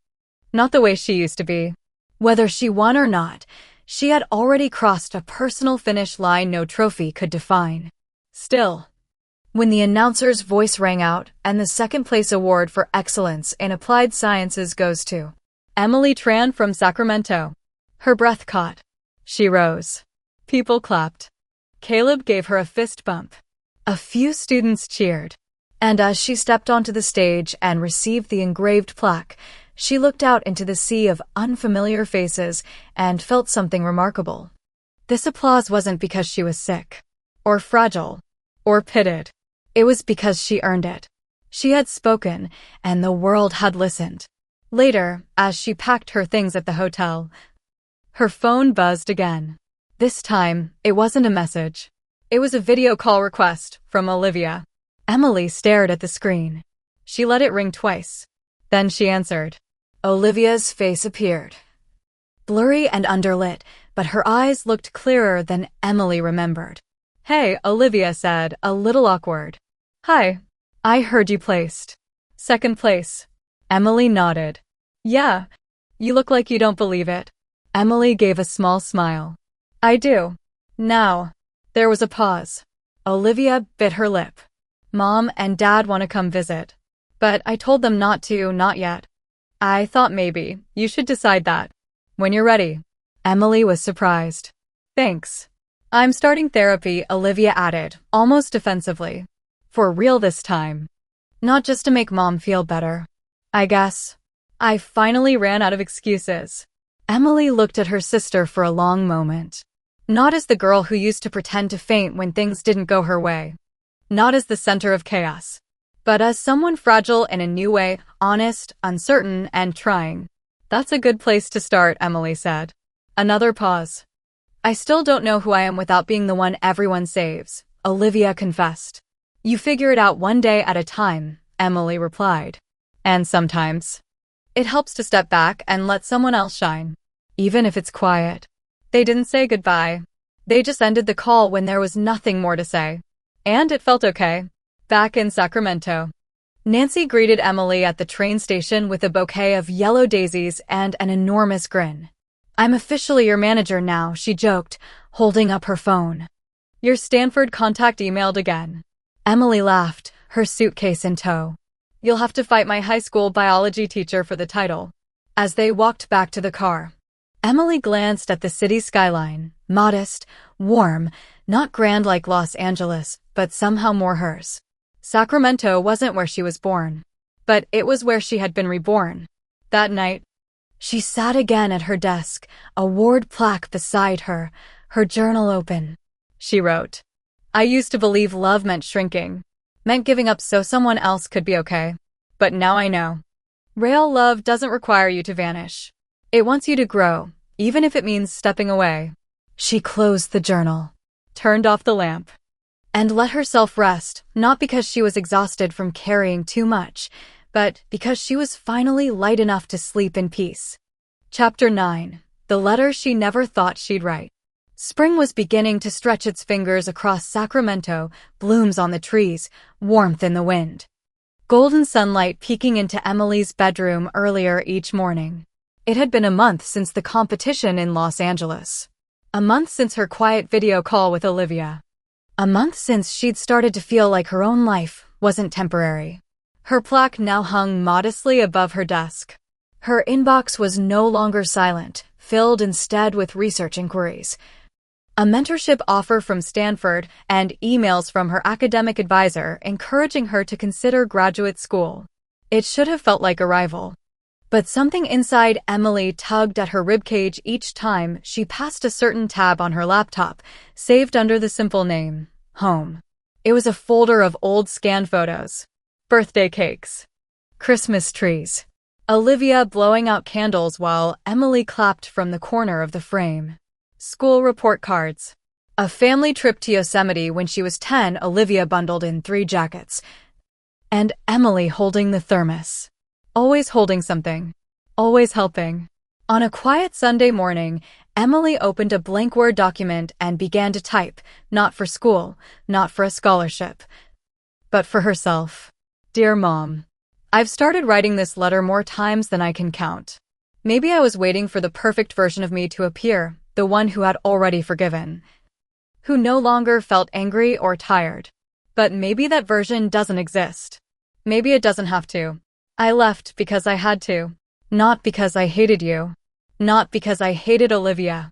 Not the way she used to be. Whether she won or not, she had already crossed a personal finish line no trophy could define. Still, when the announcer's voice rang out and the second-place award for excellence in applied sciences goes to Emily Tran from Sacramento, her breath caught. She rose. People clapped. Caleb gave her a fist bump. A few students cheered. And as she stepped onto the stage and received the engraved plaque, she looked out into the sea of unfamiliar faces and felt something remarkable. This applause wasn't because she was sick, or fragile, or pitted. It was because she earned it. She had spoken, and the world had listened. Later, as she packed her things at the hotel, her phone buzzed again. This time, it wasn't a message. It was a video call request from Olivia. Emily stared at the screen. She let it ring twice. Then she answered. Olivia's face appeared. Blurry and underlit, but her eyes looked clearer than Emily remembered. Hey, Olivia said, a little awkward. Hi. I heard you placed second place. Emily nodded. Yeah, you look like you don't believe it. Emily gave a small smile. I do. Now. There was a pause. Olivia bit her lip. Mom and Dad want to come visit. But I told them not yet. I thought maybe you should decide that when you're ready. Emily was surprised. Thanks. I'm starting therapy, Olivia added, almost defensively. For real this time. Not just to make Mom feel better. I guess. I finally ran out of excuses. Emily looked at her sister for a long moment. Not as the girl who used to pretend to faint when things didn't go her way. Not as the center of chaos. But as someone fragile in a new way, honest, uncertain, and trying. That's a good place to start, Emily said. Another pause. I still don't know who I am without being the one everyone saves, Olivia confessed. You figure it out one day at a time, Emily replied. And sometimes it helps to step back and let someone else shine. Even if it's quiet. They didn't say goodbye. They just ended the call when there was nothing more to say. And it felt okay. Back in Sacramento. Nancy greeted Emily at the train station with a bouquet of yellow daisies and an enormous grin. I'm officially your manager now, she joked, holding up her phone. Your Stanford contact emailed again. Emily laughed, her suitcase in tow. You'll have to fight my high school biology teacher for the title. As they walked back to the car, Emily glanced at the city skyline, modest, warm, not grand like Los Angeles, but somehow more hers. Sacramento wasn't where she was born, but it was where she had been reborn. That night, she sat again at her desk, a award plaque beside her, her journal open. She wrote, I used to believe love meant shrinking, meant giving up so someone else could be okay. But now I know. Real love doesn't require you to vanish. It wants you to grow, even if it means stepping away. She closed the journal, turned off the lamp, and let herself rest, not because she was exhausted from carrying too much, but because she was finally light enough to sleep in peace. Chapter 9. The letter she never thought she'd write. Spring was beginning to stretch its fingers across Sacramento, blooms on the trees, warmth in the wind. Golden sunlight peeking into Emily's bedroom earlier each morning. It had been a month since the competition in Los Angeles. A month since her quiet video call with Olivia. A month since she'd started to feel like her own life wasn't temporary. Her plaque now hung modestly above her desk. Her inbox was no longer silent, filled instead with research inquiries. A mentorship offer from Stanford and emails from her academic advisor encouraging her to consider graduate school. It should have felt like a rival. But something inside Emily tugged at her ribcage each time she passed a certain tab on her laptop, saved under the simple name, Home. It was a folder of old scanned photos. Birthday cakes. Christmas trees. Olivia blowing out candles while Emily clapped from the corner of the frame. School report cards. A family trip to Yosemite when she was 10, Olivia bundled in 3 jackets. And Emily holding the thermos. Always holding something. Always helping. On a quiet Sunday morning, Emily opened a blank Word document and began to type, not for school, not for a scholarship, but for herself. Dear Mom, I've started writing this letter more times than I can count. Maybe I was waiting for the perfect version of me to appear, the one who had already forgiven, who no longer felt angry or tired. But maybe that version doesn't exist. Maybe it doesn't have to. I left because I had to. Not because I hated you. Not because I hated Olivia.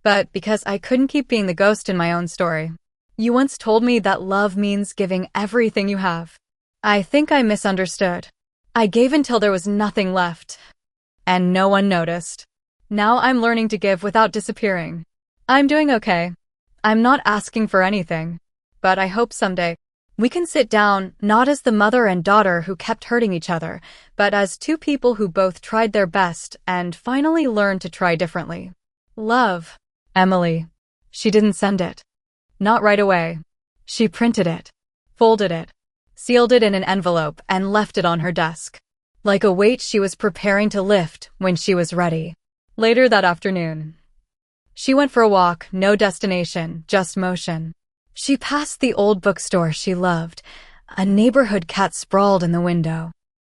But because I couldn't keep being the ghost in my own story. You once told me that love means giving everything you have. I think I misunderstood. I gave until there was nothing left. And no one noticed. Now I'm learning to give without disappearing. I'm doing okay. I'm not asking for anything. But I hope someday we can sit down, not as the mother and daughter who kept hurting each other, but as 2 people who both tried their best and finally learned to try differently. Love. Emily. She didn't send it. Not right away. She printed it, folded it, sealed it in an envelope, and left it on her desk. Like a weight she was preparing to lift when she was ready. Later that afternoon, she went for a walk, no destination, just motion. She passed the old bookstore she loved, A neighborhood cat sprawled in the window.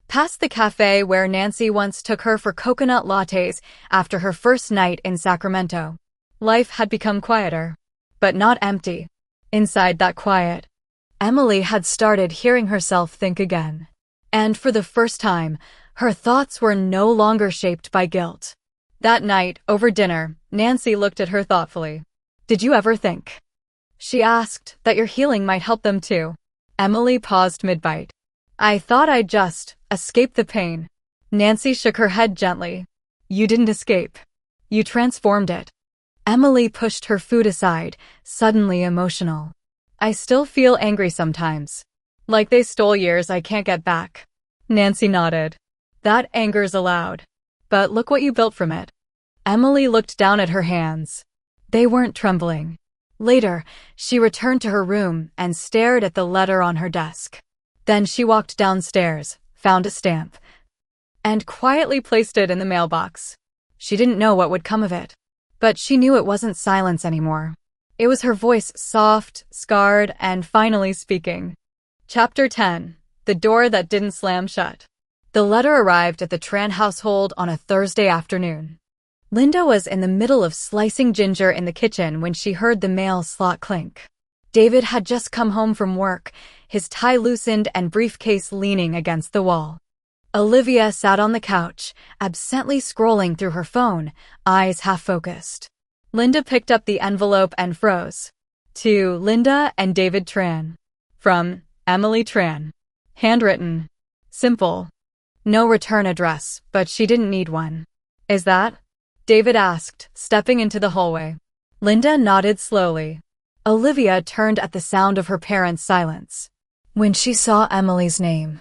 Past the cafe where Nancy once took her for coconut lattes after her first night in Sacramento. Life had become quieter, but not empty. Inside that quiet, Emily had started hearing herself think again. And for the first time, her thoughts were no longer shaped by guilt. That night, over dinner, Nancy looked at her thoughtfully. "Did you ever think," she asked, "that your healing might help them too?" Emily paused mid-bite. "I thought I'd just escape the pain." Nancy shook her head gently. "You didn't escape. You transformed it." Emily pushed her food aside, suddenly emotional. "I still feel angry sometimes. Like they stole years I can't get back." Nancy nodded. "That anger's allowed. But look what you built from it." Emily looked down at her hands. They weren't trembling. Later, she returned to her room and stared at the letter on her desk. Then she walked downstairs, found a stamp, and quietly placed it in the mailbox. She didn't know what would come of it, but she knew it wasn't silence anymore. It was her voice, soft, scarred, and finally speaking. Chapter 10. The Door That Didn't Slam Shut. The letter arrived at the Tran household on a Thursday afternoon. Linda was in the middle of slicing ginger in the kitchen when she heard the mail slot clink. David had just come home from work, his tie loosened and briefcase leaning against the wall. Olivia sat on the couch, absently scrolling through her phone, eyes half-focused. Linda picked up the envelope and froze. To Linda and David Tran. From Emily Tran. Handwritten. Simple. No return address, but she didn't need one. "Is that?" David asked, stepping into the hallway. Linda nodded slowly. Olivia turned at the sound of her parents' silence. When she saw Emily's name,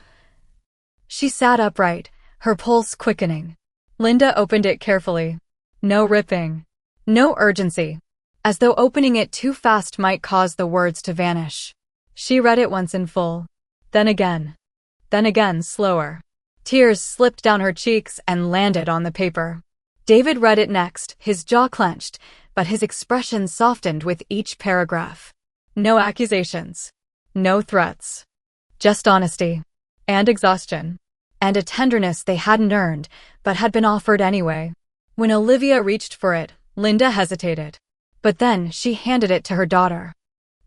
she sat upright, her pulse quickening. Linda opened it carefully. No ripping. No urgency. As though opening it too fast might cause the words to vanish. She read it once in full. Then again. Then again, slower. Tears slipped down her cheeks and landed on the paper. David read it next, his jaw clenched, but his expression softened with each paragraph. No accusations. No threats. Just honesty. And exhaustion. And a tenderness they hadn't earned, but had been offered anyway. When Olivia reached for it, Linda hesitated. But then she handed it to her daughter.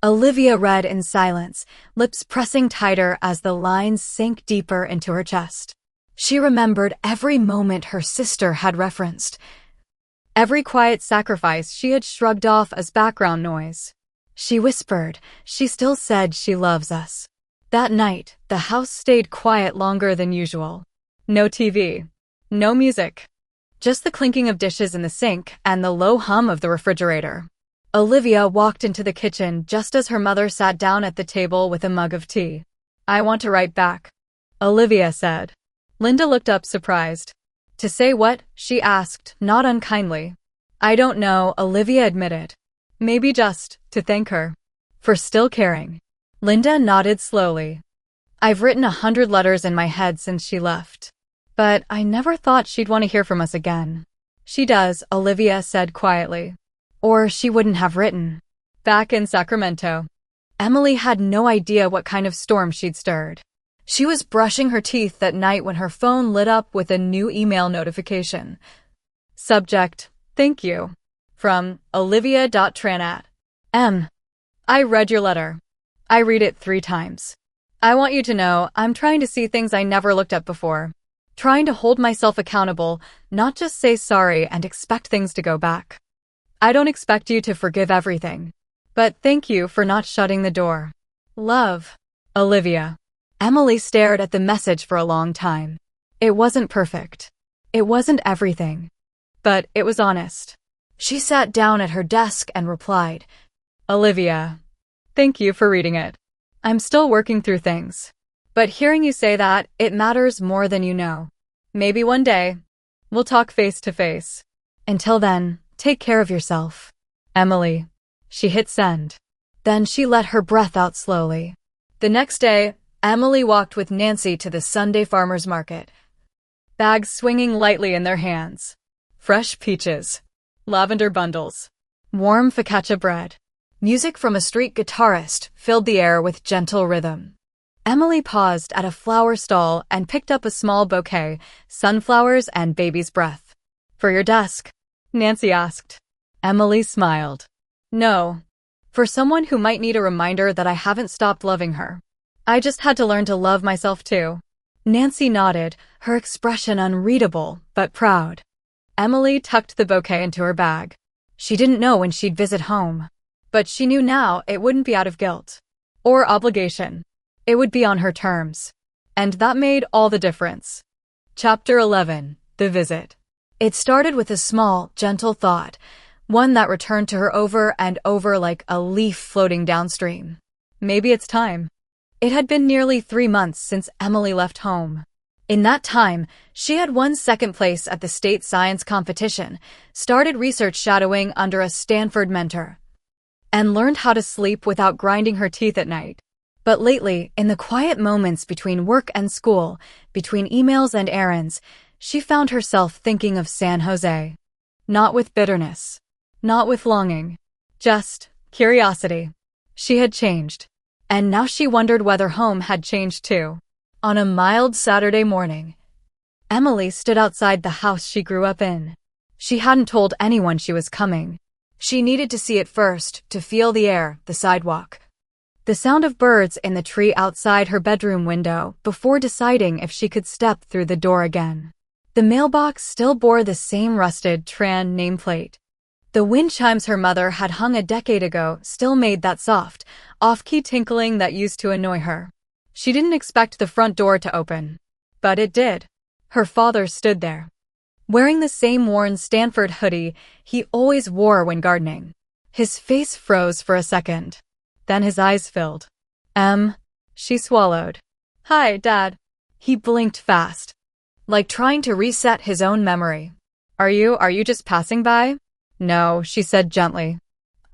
Olivia read in silence, lips pressing tighter as the lines sank deeper into her chest. She remembered every moment her sister had referenced. Every quiet sacrifice she had shrugged off as background noise. She whispered, "She still said she loves us." That night, the house stayed quiet longer than usual. No TV. No music. Just the clinking of dishes in the sink and the low hum of the refrigerator. Olivia walked into the kitchen just as her mother sat down at the table with a mug of tea. "I want to write back," Olivia said. Linda looked up surprised. "To say what?" she asked, not unkindly. "I don't know," Olivia admitted. "Maybe just to thank her for still caring." Linda nodded slowly. "I've written 100 letters in my head since she left. But I never thought she'd want to hear from us again." "She does," Olivia said quietly. "Or she wouldn't have written." Back in Sacramento, Emily had no idea what kind of storm she'd stirred. She was brushing her teeth that night when her phone lit up with a new email notification. Subject, "Thank you." From Olivia.Tran@. I read your letter. I read it 3 times. I want you to know I'm trying to see things I never looked at before. Trying to hold myself accountable, not just say sorry and expect things to go back. I don't expect you to forgive everything. But thank you for not shutting the door. Love. Olivia. Emily stared at the message for a long time. It wasn't perfect. It wasn't everything. But it was honest. She sat down at her desk and replied, "Olivia, thank you for reading it. I'm still working through things. But hearing you say that, it matters more than you know. Maybe one day, we'll talk face to face. Until then, take care of yourself. Emily." She hit send. Then she let her breath out slowly. The next day, Emily walked with Nancy to the Sunday farmers market. Bags swinging lightly in their hands. Fresh peaches. Lavender bundles. Warm focaccia bread. Music from a street guitarist filled the air with gentle rhythm. Emily paused at a flower stall and picked up a small bouquet, sunflowers and baby's breath. "For your desk?" Nancy asked. Emily smiled. "No. For someone who might need a reminder that I haven't stopped loving her. I just had to learn to love myself too." Nancy nodded, her expression unreadable, but proud. Emily tucked the bouquet into her bag. She didn't know when she'd visit home, but she knew now it wouldn't be out of guilt or obligation. It would be on her terms. And that made all the difference. Chapter 11. The Visit. It started with a small, gentle thought, one that returned to her over and over like a leaf floating downstream. Maybe it's time. It had been nearly 3 months since Emily left home. In that time, she had won second place at the state science competition, started research shadowing under a Stanford mentor, and learned how to sleep without grinding her teeth at night. But lately, in the quiet moments between work and school, between emails and errands, she found herself thinking of San Jose. Not with bitterness. Not with longing. Just curiosity. She had changed. And now she wondered whether home had changed too. On a mild Saturday morning, Emily stood outside the house she grew up in. She hadn't told anyone she was coming. She needed to see it first, to feel the air, the sidewalk. The sound of birds in the tree outside her bedroom window before deciding if she could step through the door again. The mailbox still bore the same rusted Tran nameplate. The wind chimes her mother had hung a decade ago still made that soft, off-key tinkling that used to annoy her. She didn't expect the front door to open. But it did. Her father stood there, wearing the same worn Stanford hoodie he always wore when gardening. His face froze for a second. Then his eyes filled. She swallowed. "Hi, Dad." He blinked fast, like trying to reset his own memory. Are you just passing by?" "No," she said gently.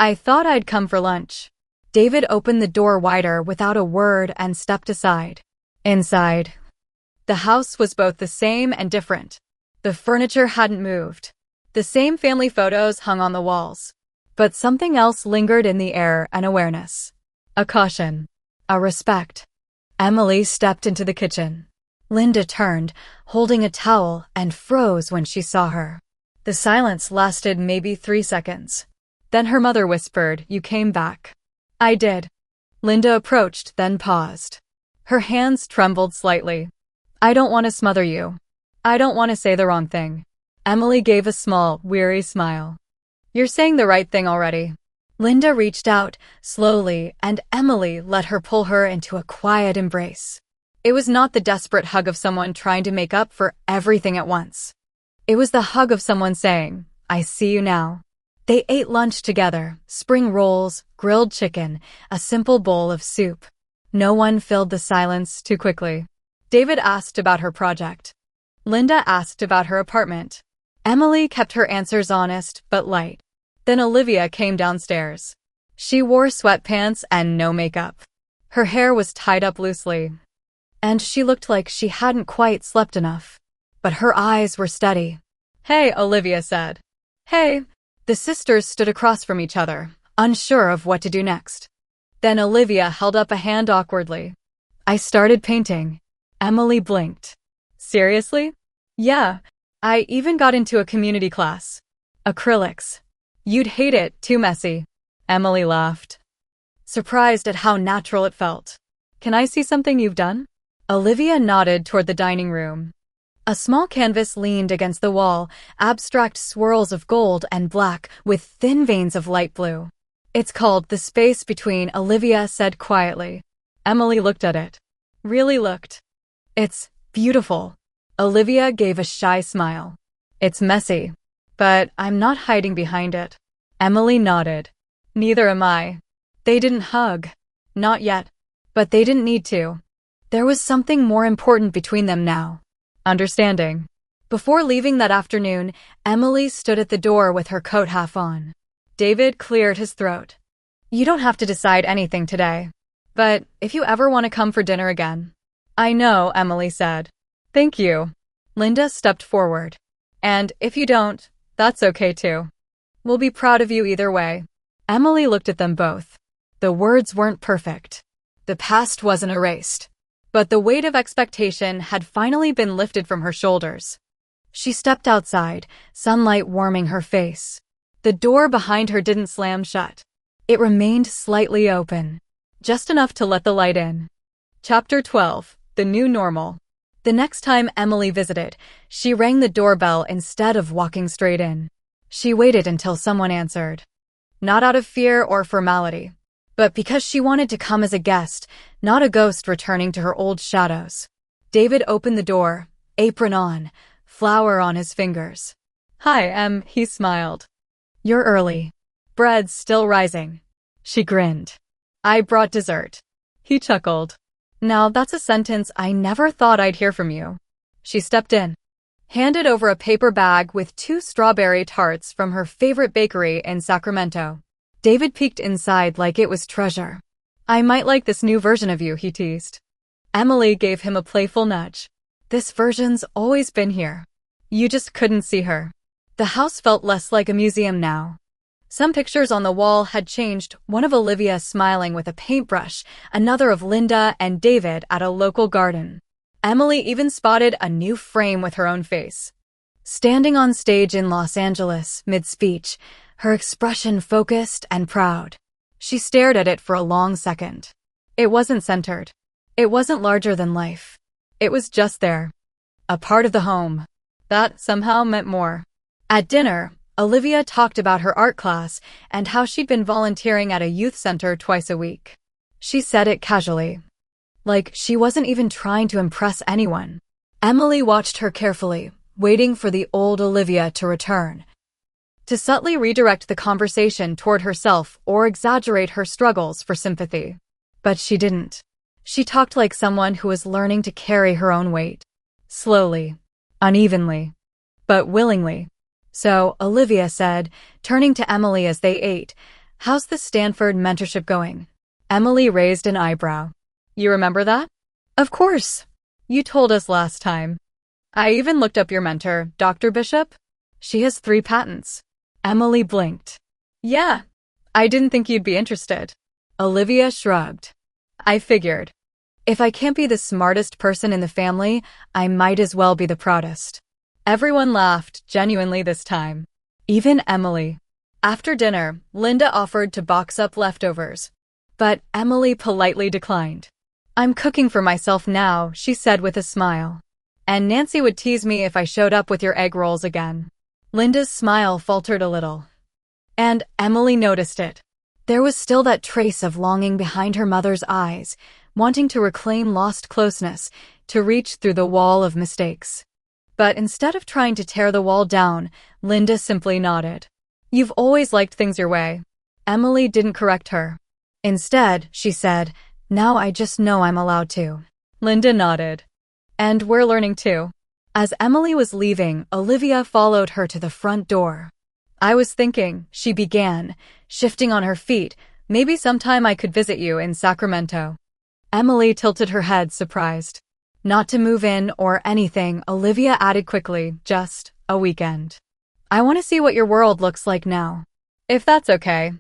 "I thought I'd come for lunch." David opened the door wider without a word and stepped aside. Inside, the house was both the same and different. The furniture hadn't moved. The same family photos hung on the walls. But something else lingered in the air, an awareness. A caution. A respect. Emily stepped into the kitchen. Linda turned, holding a towel, and froze when she saw her. The silence lasted maybe 3 seconds. Then her mother whispered, "You came back." "I did." Linda approached, then paused. Her hands trembled slightly. "I don't want to smother you. I don't want to say the wrong thing." Emily gave a small, weary smile. "You're saying the right thing already." Linda reached out, slowly, and Emily let her pull her into a quiet embrace. It was not the desperate hug of someone trying to make up for everything at once. It was the hug of someone saying, "I see you now." They ate lunch together, spring rolls, grilled chicken, a simple bowl of soup. No one filled the silence too quickly. David asked about her project. Linda asked about her apartment. Emily kept her answers honest but light. Then Olivia came downstairs. She wore sweatpants and no makeup. Her hair was tied up loosely, and she looked like she hadn't quite slept enough. But her eyes were steady. "Hey," Olivia said. "Hey." The sisters stood across from each other, unsure of what to do next. Then Olivia held up a hand awkwardly. "I started painting." Emily blinked. "Seriously?" "Yeah. I even got into a community class. Acrylics. You'd hate it, too messy." Emily laughed, surprised at how natural it felt. "Can I see something you've done?" Olivia nodded toward the dining room. A small canvas leaned against the wall, abstract swirls of gold and black with thin veins of light blue. "It's called The Space Between," Olivia said quietly. Emily looked at it. Really looked. "It's beautiful." Olivia gave a shy smile. "It's messy, but I'm not hiding behind it." Emily nodded. "Neither am I." They didn't hug. Not yet. But they didn't need to. There was something more important between them now. Understanding. Before leaving that afternoon, Emily stood at the door with her coat half on. David cleared his throat. "You don't have to decide anything today. But if you ever want to come for dinner again." "I know," Emily said. "Thank you." Linda stepped forward. "And if you don't, that's okay too. We'll be proud of you either way." Emily looked at them both. The words weren't perfect. The past wasn't erased. But the weight of expectation had finally been lifted from her shoulders. She stepped outside, sunlight warming her face. The door behind her didn't slam shut. It remained slightly open, just enough to let the light in. Chapter 12. The New Normal. The next time Emily visited, she rang the doorbell instead of walking straight in. She waited until someone answered. Not out of fear or formality, but because she wanted to come as a guest, not a ghost returning to her old shadows. David opened the door, apron on, flour on his fingers. Hi, Em, he smiled. You're early. Bread's still rising. She grinned. I brought dessert. He chuckled. Now that's a sentence I never thought I'd hear from you. She stepped in, handed over a paper bag with 2 strawberry tarts from her favorite bakery in Sacramento. David peeked inside like it was treasure. I might like this new version of you, he teased. Emily gave him a playful nudge. This version's always been here. You just couldn't see her. The house felt less like a museum now. Some pictures on the wall had changed, one of Olivia smiling with a paintbrush, another of Linda and David at a local garden. Emily even spotted a new frame with her own face. Standing on stage in Los Angeles, mid-speech, her expression focused and proud. She stared at it for a long second. It wasn't centered. It wasn't larger than life. It was just there. A part of the home. That somehow meant more. At dinner, Olivia talked about her art class and how she'd been volunteering at a youth center twice a week. She said it casually, like she wasn't even trying to impress anyone. Emily watched her carefully, waiting for the old Olivia to return, to subtly redirect the conversation toward herself or exaggerate her struggles for sympathy. But she didn't. She talked like someone who was learning to carry her own weight. Slowly, unevenly, but willingly. So, Olivia said, turning to Emily as they ate, "How's the Stanford mentorship going?" Emily raised an eyebrow. You remember that? Of course. You told us last time. I even looked up your mentor, Dr. Bishop. She has 3 patents. Emily blinked. Yeah. I didn't think you'd be interested. Olivia shrugged. I figured. If I can't be the smartest person in the family, I might as well be the proudest. Everyone laughed, genuinely this time. Even Emily. After dinner, Linda offered to box up leftovers. But Emily politely declined. I'm cooking for myself now, she said with a smile. And Nancy would tease me if I showed up with your egg rolls again. Linda's smile faltered a little. And Emily noticed it. There was still that trace of longing behind her mother's eyes, wanting to reclaim lost closeness, to reach through the wall of mistakes. But instead of trying to tear the wall down, Linda simply nodded. You've always liked things your way. Emily didn't correct her. Instead, she said, now I just know I'm allowed to. Linda nodded. And we're learning too. As Emily was leaving, Olivia followed her to the front door. I was thinking, she began, shifting on her feet, maybe sometime I could visit you in Sacramento. Emily tilted her head, surprised. Not to move in or anything, Olivia added quickly, just a weekend. I want to see what your world looks like now. If that's okay.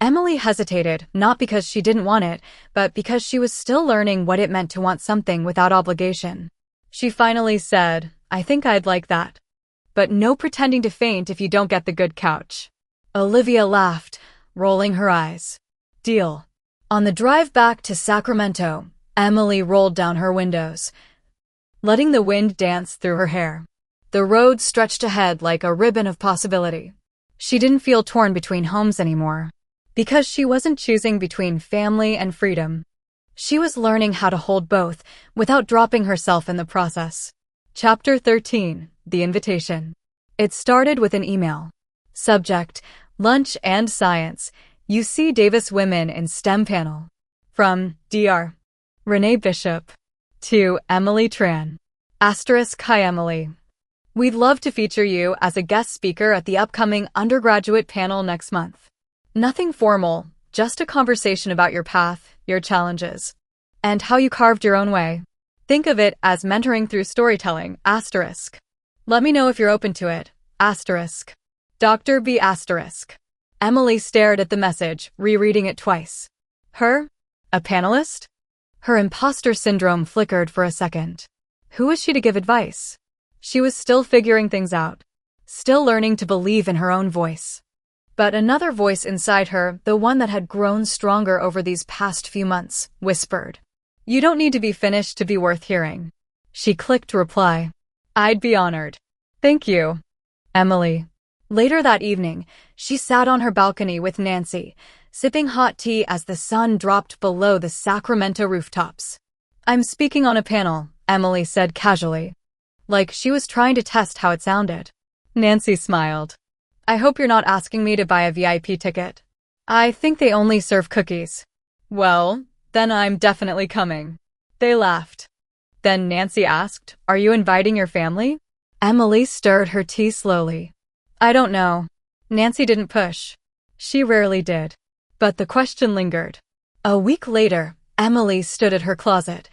Emily hesitated, not because she didn't want it, but because she was still learning what it meant to want something without obligation. She finally said, I think I'd like that. But no pretending to faint if you don't get the good couch. Olivia laughed, rolling her eyes. Deal. On the drive back to Sacramento, Emily rolled down her windows, letting the wind dance through her hair. The road stretched ahead like a ribbon of possibility. She didn't feel torn between homes anymore, because she wasn't choosing between family and freedom. She was learning how to hold both without dropping herself in the process. Chapter 13. The Invitation. It started with an email. Subject, Lunch and Science. UC Davis Women in STEM Panel. From Dr. Renee Bishop. To Emily Tran. Hi Emily. We'd love to feature you as a guest speaker at the upcoming undergraduate panel next month. Nothing formal, just a conversation about your path, your challenges, and how you carved your own way. Think of it as mentoring through storytelling, *. Let me know if you're open to it, *. Dr. B*. Emily stared at the message, rereading it twice. Her? A panelist? Her imposter syndrome flickered for a second. Who was she to give advice? She was still figuring things out, still learning to believe in her own voice. But another voice inside her, the one that had grown stronger over these past few months, whispered, "You don't need to be finished to be worth hearing." She clicked reply. "I'd be honored. Thank you, Emily." Later that evening, she sat on her balcony with Nancy, sipping hot tea as the sun dropped below the Sacramento rooftops. "I'm speaking on a panel," Emily said casually, like she was trying to test how it sounded. Nancy smiled. "I hope you're not asking me to buy a VIP ticket. I think they only serve cookies." "Well, then I'm definitely coming." They laughed. Then Nancy asked, "Are you inviting your family?" Emily stirred her tea slowly. "I don't know." Nancy didn't push. She rarely did. But the question lingered. A week later, Emily stood at her closet,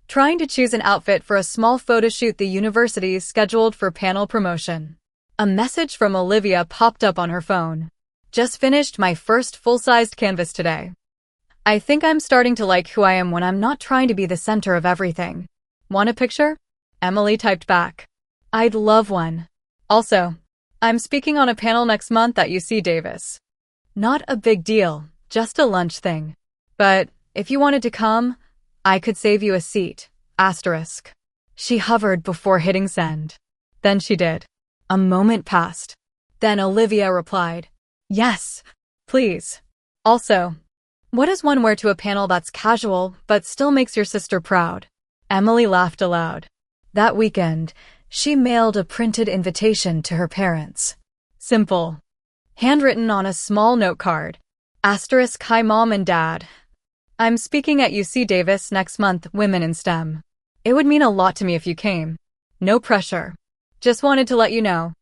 trying to choose an outfit for a small photo shoot the university scheduled for panel promotion. A message from Olivia popped up on her phone. "Just finished my first full-sized canvas today. I think I'm starting to like who I am when I'm not trying to be the center of everything. Want a picture?" Emily typed back. "I'd love one. Also, I'm speaking on a panel next month at UC Davis. Not a big deal, just a lunch thing. But if you wanted to come, I could save you a seat. Asterisk." She hovered before hitting send. Then she did. A moment passed. Then Olivia replied, "Yes, please. Also, what does one wear to a panel that's casual but still makes your sister proud?" Emily laughed aloud. That weekend, she mailed a printed invitation to her parents. Simple. Handwritten on a small note card. Asterisk, "Hi Mom and Dad. I'm speaking at UC Davis next month, Women in STEM. It would mean a lot to me if you came. No pressure. Just wanted to let you know."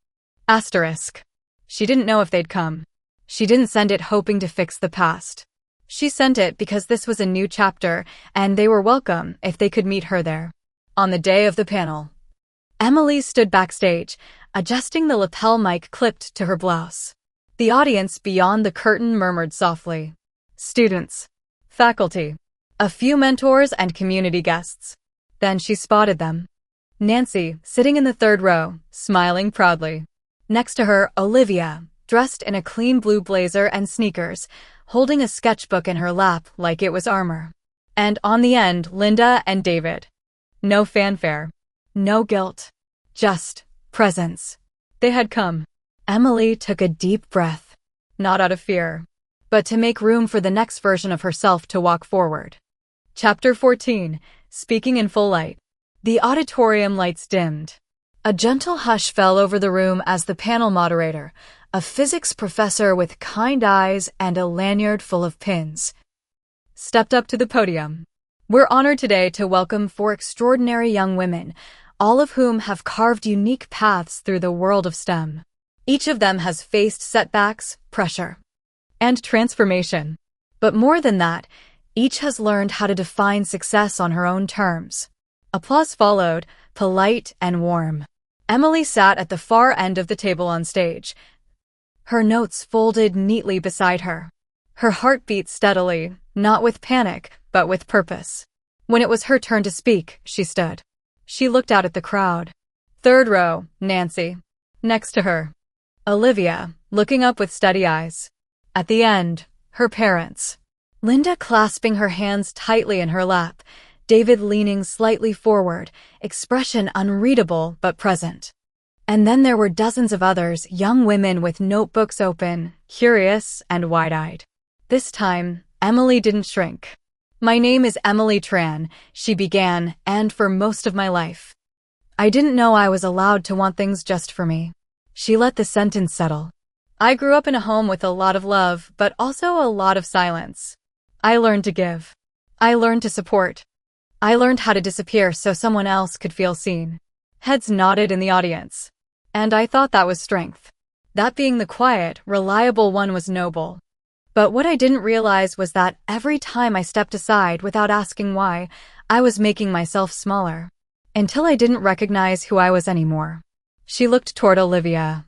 Asterisk. She didn't know if they'd come. She didn't send it hoping to fix the past. She sent it because this was a new chapter, and they were welcome if they could meet her there. On the day of the panel, Emily stood backstage, adjusting the lapel mic clipped to her blouse. The audience beyond the curtain murmured softly. Students, faculty, a few mentors and community guests. Then she spotted them. Nancy, sitting in the third row, smiling proudly. Next to her, Olivia, dressed in a clean blue blazer and sneakers, holding a sketchbook in her lap like it was armor. And on the end, Linda and David. No fanfare. No guilt. Just presence. They had come. Emily took a deep breath. Not out of fear, but to make room for the next version of herself to walk forward. Chapter 14. Speaking in full light. The auditorium lights dimmed. A gentle hush fell over the room as the panel moderator, a physics professor with kind eyes and a lanyard full of pins, stepped up to the podium. "We're honored today to welcome 4 extraordinary young women, all of whom have carved unique paths through the world of STEM. Each of them has faced setbacks, pressure, and transformation. But more than that, each has learned how to define success on her own terms." Applause followed, polite and warm. Emily sat at the far end of the table on stage, her notes folded neatly beside her. Her heart beat steadily, not with panic, but with purpose. When it was her turn to speak, she stood. She looked out at the crowd. Third row, Nancy. Next to her, Olivia, looking up with steady eyes. At the end, her parents. Linda clasping her hands tightly in her lap, David leaning slightly forward, expression unreadable but present. And then there were dozens of others, young women with notebooks open, curious and wide-eyed. This time, Emily didn't shrink. "My name is Emily Tran," she began, "and for most of my life, I didn't know I was allowed to want things just for me." She let the sentence settle. "I grew up in a home with a lot of love, but also a lot of silence. I learned to give. I learned to support. I learned how to disappear so someone else could feel seen." Heads nodded in the audience. And I thought that was strength. That being the quiet, reliable one was noble. But what I didn't realize was that every time I stepped aside without asking why, I was making myself smaller. Until I didn't recognize who I was anymore. She looked toward Olivia.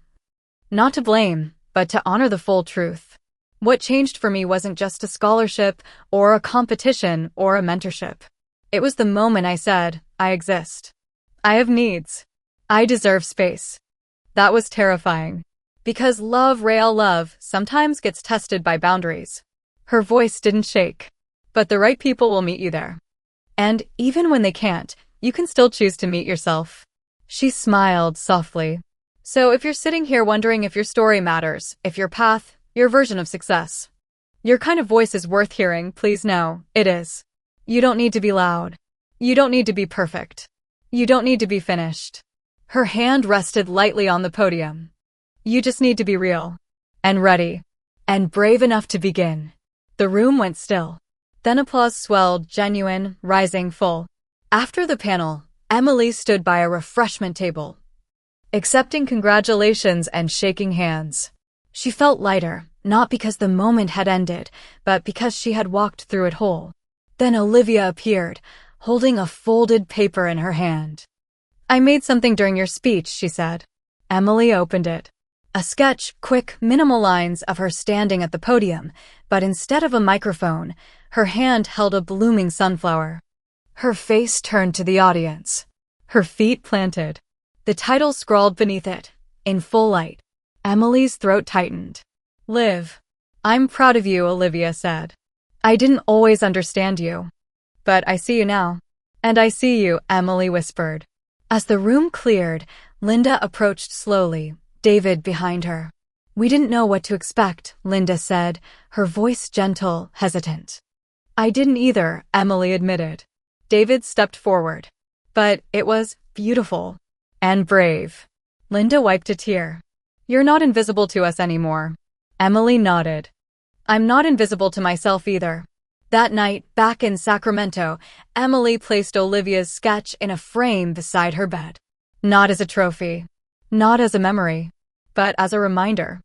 Not to blame, but to honor the full truth. What changed for me wasn't just a scholarship or a competition or a mentorship. It was the moment I said, I exist. I have needs. I deserve space. That was terrifying. Because love, real love, sometimes gets tested by boundaries. Her voice didn't shake. But the right people will meet you there. And even when they can't, you can still choose to meet yourself. She smiled softly. So if you're sitting here wondering if your story matters, if your path, your version of success, your kind of voice is worth hearing, please know, it is. You don't need to be loud. You don't need to be perfect. You don't need to be finished. Her hand rested lightly on the podium. You just need to be real. And ready. And brave enough to begin. The room went still. Then applause swelled, genuine, rising full. After the panel, Emily stood by a refreshment table, accepting congratulations and shaking hands. She felt lighter, not because the moment had ended, but because she had walked through it whole. Then Olivia appeared, holding a folded paper in her hand. I made something during your speech, she said. Emily opened it. A sketch, quick, minimal lines of her standing at the podium, but instead of a microphone, her hand held a blooming sunflower. Her face turned to the audience. Her feet planted. The title scrawled beneath it, in full light. Emily's throat tightened. Live. I'm proud of you, Olivia said. I didn't always understand you. But I see you now. And I see you, Emily whispered. As the room cleared, Linda approached slowly, David behind her. We didn't know what to expect, Linda said, her voice gentle, hesitant. I didn't either, Emily admitted. David stepped forward. But it was beautiful. And brave. Linda wiped a tear. You're not invisible to us anymore. Emily nodded. I'm not invisible to myself either. That night, back in Sacramento, Emily placed Olivia's sketch in a frame beside her bed. Not as a trophy. Not as a memory. But as a reminder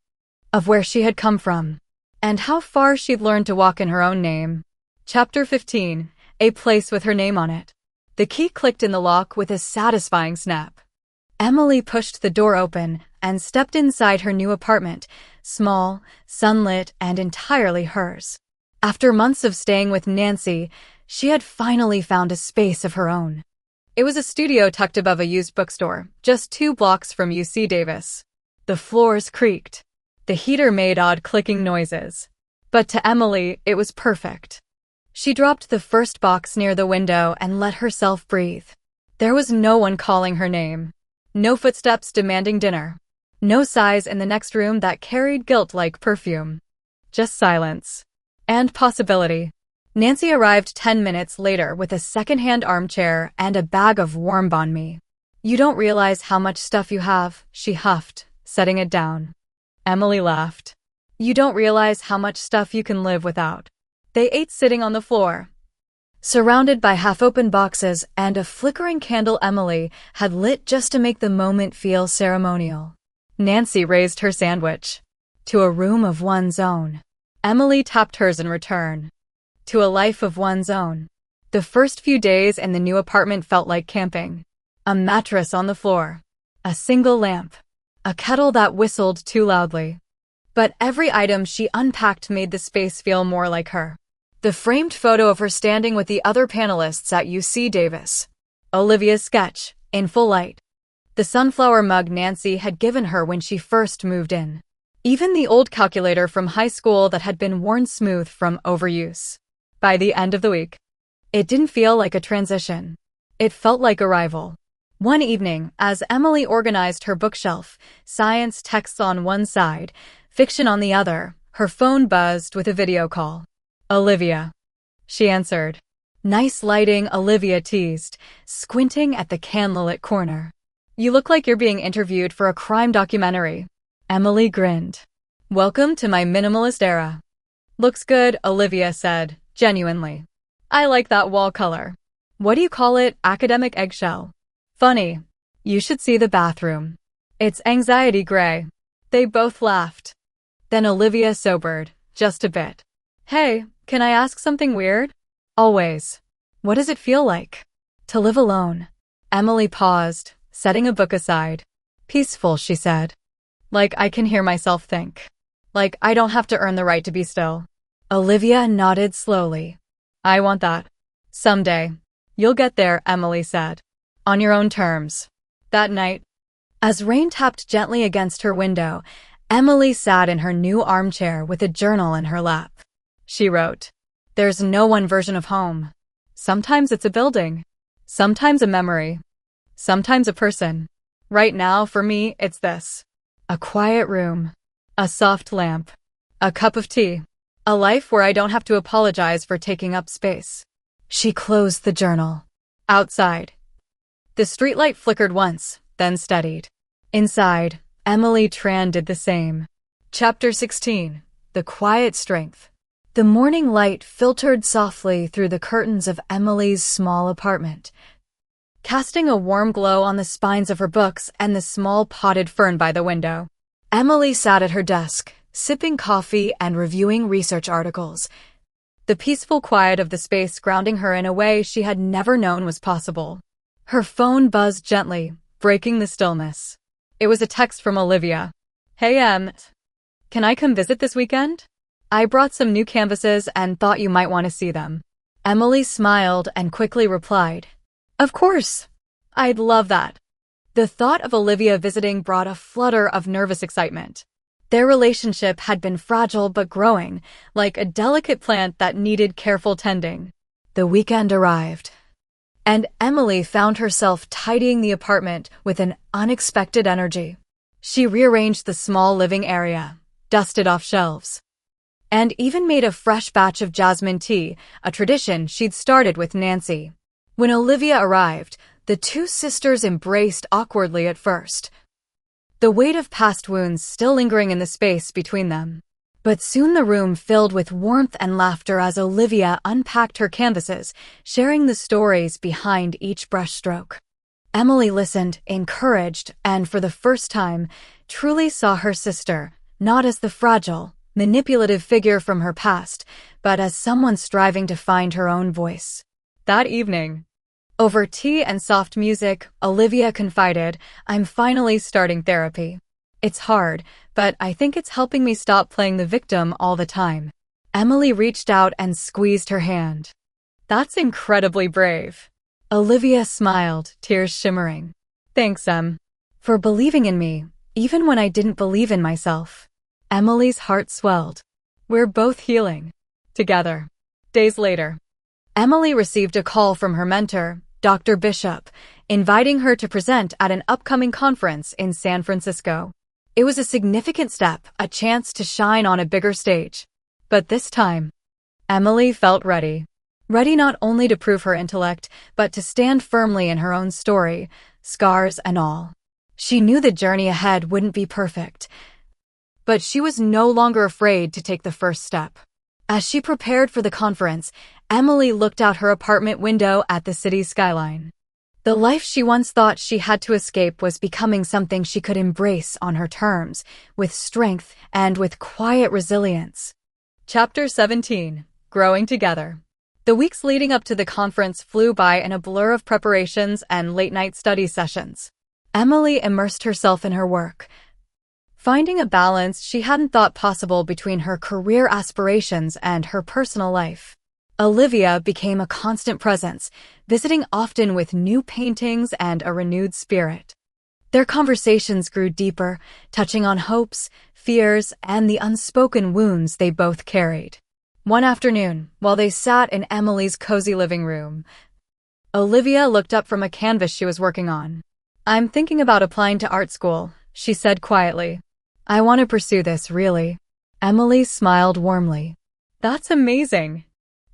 of where she had come from. And how far she'd learned to walk in her own name. Chapter 15. A place with her name on it. The key clicked in the lock with a satisfying snap. Emily pushed the door open and stepped inside her new apartment, small, sunlit, and entirely hers. After months of staying with Nancy, she had finally found a space of her own. It was a studio tucked above a used bookstore, just 2 blocks from UC Davis. The floors creaked. The heater made odd clicking noises. But to Emily, it was perfect. She dropped the first box near the window and let herself breathe. There was no one calling her name. No footsteps demanding dinner. No sighs in the next room that carried guilt like perfume. Just silence. And possibility. Nancy arrived 10 minutes later with a second-hand armchair and a bag of warm banh mi. You don't realize how much stuff you have, she huffed, setting it down. Emily laughed. You don't realize how much stuff you can live without. They ate sitting on the floor, surrounded by half-open boxes and a flickering candle Emily had lit just to make the moment feel ceremonial. Nancy raised her sandwich. To a room of one's own. Emily tapped hers in return. To a life of one's own. The first few days in the new apartment felt like camping. A mattress on the floor. A single lamp. A kettle that whistled too loudly. But every item she unpacked made the space feel more like her. The framed photo of her standing with the other panelists at UC Davis. Olivia's sketch, in full light. The sunflower mug Nancy had given her when she first moved in. Even the old calculator from high school that had been worn smooth from overuse. By the end of the week, it didn't feel like a transition. It felt like arrival. One evening, as Emily organized her bookshelf, science texts on one side, fiction on the other, her phone buzzed with a video call. Olivia. She answered. Nice lighting, Olivia teased, squinting at the candlelit corner. You look like you're being interviewed for a crime documentary. Emily grinned. Welcome to my minimalist era. Looks good, Olivia said, genuinely. I like that wall color. What do you call it, academic eggshell? Funny. You should see the bathroom. It's anxiety gray. They both laughed. Then Olivia sobered, just a bit. Hey, can I ask something weird? Always. What does it feel like to live alone? Emily paused, setting a book aside. Peaceful, she said. Like I can hear myself think. Like I don't have to earn the right to be still. Olivia nodded slowly. I want that. Someday. You'll get there, Emily said. On your own terms. That night, as rain tapped gently against her window, Emily sat in her new armchair with a journal in her lap. She wrote, "There's no one version of home. Sometimes it's a building. Sometimes a memory. Sometimes a person. Right now, for me, it's this. A quiet room. A soft lamp. A cup of tea. A life where I don't have to apologize for taking up space." She closed the journal. Outside, the streetlight flickered once, then steadied. Inside, Emily Tran did the same. Chapter 16. The Quiet Strength. The morning light filtered softly through the curtains of Emily's small apartment, casting a warm glow on the spines of her books and the small potted fern by the window. Emily sat at her desk, sipping coffee and reviewing research articles, the peaceful quiet of the space grounding her in a way she had never known was possible. Her phone buzzed gently, breaking the stillness. It was a text from Olivia. "Hey Em, can I come visit this weekend? I brought some new canvases and thought you might want to see them." Emily smiled and quickly replied, "Of course. I'd love that." The thought of Olivia visiting brought a flutter of nervous excitement. Their relationship had been fragile but growing, like a delicate plant that needed careful tending. The weekend arrived, and Emily found herself tidying the apartment with an unexpected energy. She rearranged the small living area, dusted off shelves, and even made a fresh batch of jasmine tea, a tradition she'd started with Nancy. When Olivia arrived, the two sisters embraced awkwardly at first, the weight of past wounds still lingering in the space between them. But soon the room filled with warmth and laughter as Olivia unpacked her canvases, sharing the stories behind each brushstroke. Emily listened, encouraged, and for the first time, truly saw her sister, not as the fragile, manipulative figure from her past, but as someone striving to find her own voice. That evening, over tea and soft music, Olivia confided, "I'm finally starting therapy. It's hard, but I think it's helping me stop playing the victim all the time." Emily reached out and squeezed her hand. "That's incredibly brave." Olivia smiled, tears shimmering. "Thanks, Em, for believing in me, even when I didn't believe in myself." Emily's heart swelled. "We're both healing. Together." Days later, Emily received a call from her mentor, Dr. Bishop, inviting her to present at an upcoming conference in San Francisco. It was a significant step, a chance to shine on a bigger stage. But this time, Emily felt ready. Ready not only to prove her intellect, but to stand firmly in her own story, scars and all. She knew the journey ahead wouldn't be perfect, but she was no longer afraid to take the first step. As she prepared for the conference, Emily looked out her apartment window at the city's skyline. The life she once thought she had to escape was becoming something she could embrace on her terms, with strength and with quiet resilience. Chapter 17. Growing Together. The weeks leading up to the conference flew by in a blur of preparations and late-night study sessions. Emily immersed herself in her work, finding a balance she hadn't thought possible between her career aspirations and her personal life. Olivia became a constant presence, visiting often with new paintings and a renewed spirit. Their conversations grew deeper, touching on hopes, fears, and the unspoken wounds they both carried. One afternoon, while they sat in Emily's cozy living room, Olivia looked up from a canvas she was working on. "I'm thinking about applying to art school," she said quietly. "I want to pursue this, really." Emily smiled warmly. "That's amazing.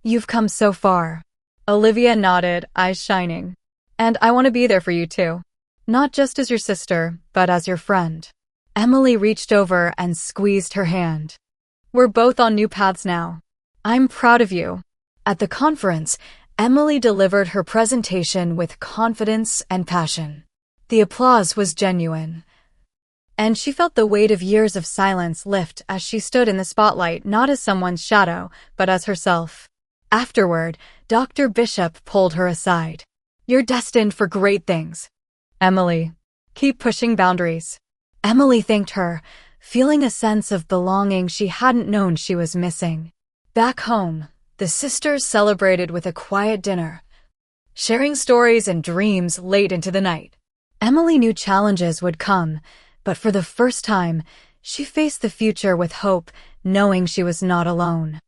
You've come so far." Olivia nodded, eyes shining. "And I want to be there for you too. Not just as your sister, but as your friend." Emily reached over and squeezed her hand. "We're both on new paths now. I'm proud of you." At the conference, Emily delivered her presentation with confidence and passion. The applause was genuine, and she felt the weight of years of silence lift as she stood in the spotlight not as someone's shadow, but as herself. Afterward, Dr. Bishop pulled her aside. "You're destined for great things, Emily. Keep pushing boundaries." Emily thanked her, feeling a sense of belonging she hadn't known she was missing. Back home, the sisters celebrated with a quiet dinner, sharing stories and dreams late into the night. Emily knew challenges would come, but for the first time, she faced the future with hope, knowing she was not alone.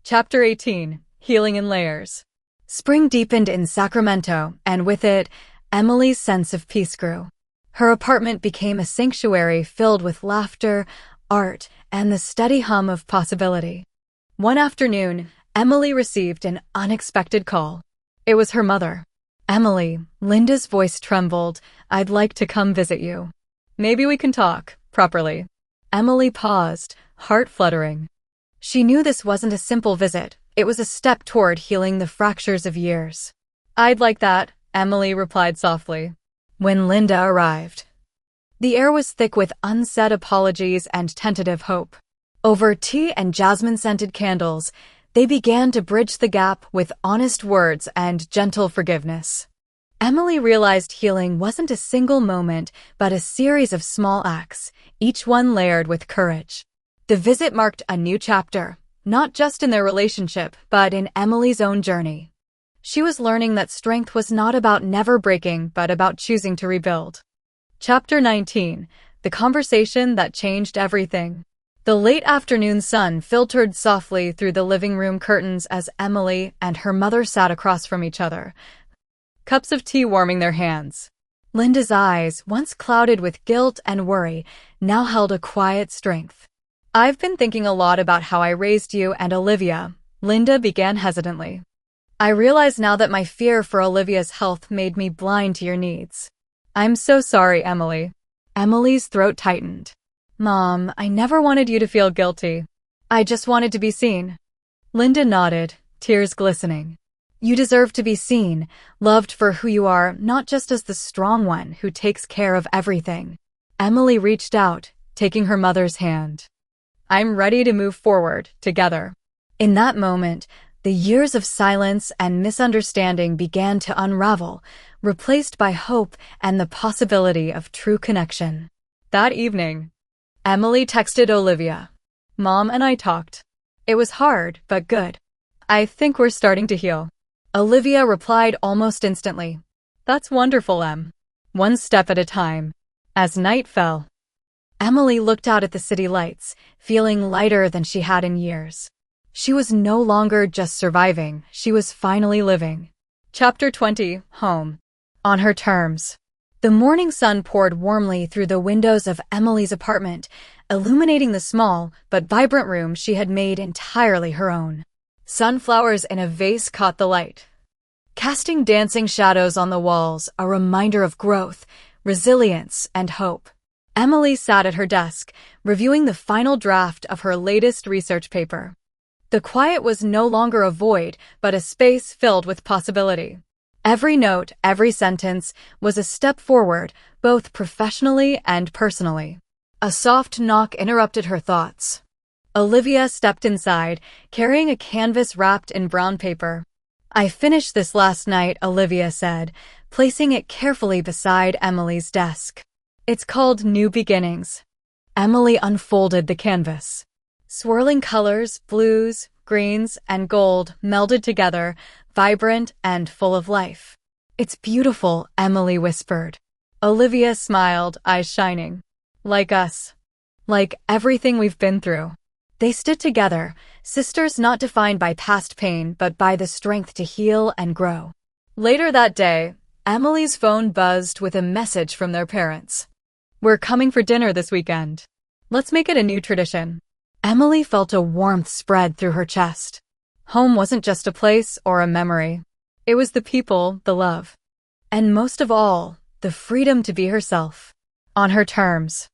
Chapter 18. Healing in Layers. Spring deepened in Sacramento, and with it, Emily's sense of peace grew. Her apartment became a sanctuary filled with laughter, art, and the steady hum of possibility. One afternoon, Emily received an unexpected call. It was her mother. "Emily," Linda's voice trembled, "I'd like to come visit you. Maybe we can talk, properly." Emily paused, heart fluttering. She knew this wasn't a simple visit. It was a step toward healing the fractures of years. "I'd like that," Emily replied softly. When Linda arrived, the air was thick with unsaid apologies and tentative hope. Over tea and jasmine-scented candles, they began to bridge the gap with honest words and gentle forgiveness. Emily realized healing wasn't a single moment, but a series of small acts, each one layered with courage. The visit marked a new chapter, not just in their relationship, but in Emily's own journey. She was learning that strength was not about never breaking, but about choosing to rebuild. Chapter 19. The Conversation That Changed Everything. The late afternoon sun filtered softly through the living room curtains as Emily and her mother sat across from each other, cups of tea warming their hands. Linda's eyes, once clouded with guilt and worry, now held a quiet strength. "I've been thinking a lot about how I raised you and Olivia," Linda began hesitantly. "I realize now that my fear for Olivia's health made me blind to your needs." "I'm so sorry, Emily." Emily's throat tightened. "Mom, I never wanted you to feel guilty. I just wanted to be seen." Linda nodded, tears glistening. "You deserve to be seen, loved for who you are, not just as the strong one who takes care of everything." Emily reached out, taking her mother's hand. "I'm ready to move forward, together." In that moment, the years of silence and misunderstanding began to unravel, replaced by hope and the possibility of true connection. That evening, Emily texted Olivia. "Mom and I talked. It was hard, but good. I think we're starting to heal." Olivia replied almost instantly. "That's wonderful, Em. One step at a time." As night fell, Emily looked out at the city lights, feeling lighter than she had in years. She was no longer just surviving, she was finally living. Chapter 20. Home. On her terms. The morning sun poured warmly through the windows of Emily's apartment, illuminating the small but vibrant room she had made entirely her own. Sunflowers in a vase caught the light, casting dancing shadows on the walls, a reminder of growth, resilience, and hope. Emily sat at her desk, reviewing the final draft of her latest research paper. The quiet was no longer a void, but a space filled with possibility. Every note, every sentence, was a step forward, both professionally and personally. A soft knock interrupted her thoughts. Olivia stepped inside, carrying a canvas wrapped in brown paper. "I finished this last night," Olivia said, placing it carefully beside Emily's desk. "It's called New Beginnings." Emily unfolded the canvas. Swirling colors, blues, greens, and gold melded together, vibrant and full of life. "It's beautiful," Emily whispered. Olivia smiled, eyes shining. "Like us. Like everything we've been through." They stood together, sisters not defined by past pain but by the strength to heal and grow. Later that day, Emily's phone buzzed with a message from their parents. "We're coming for dinner this weekend. Let's make it a new tradition." Emily felt a warmth spread through her chest. Home wasn't just a place or a memory. It was the people, the love, and most of all, the freedom to be herself. On her terms.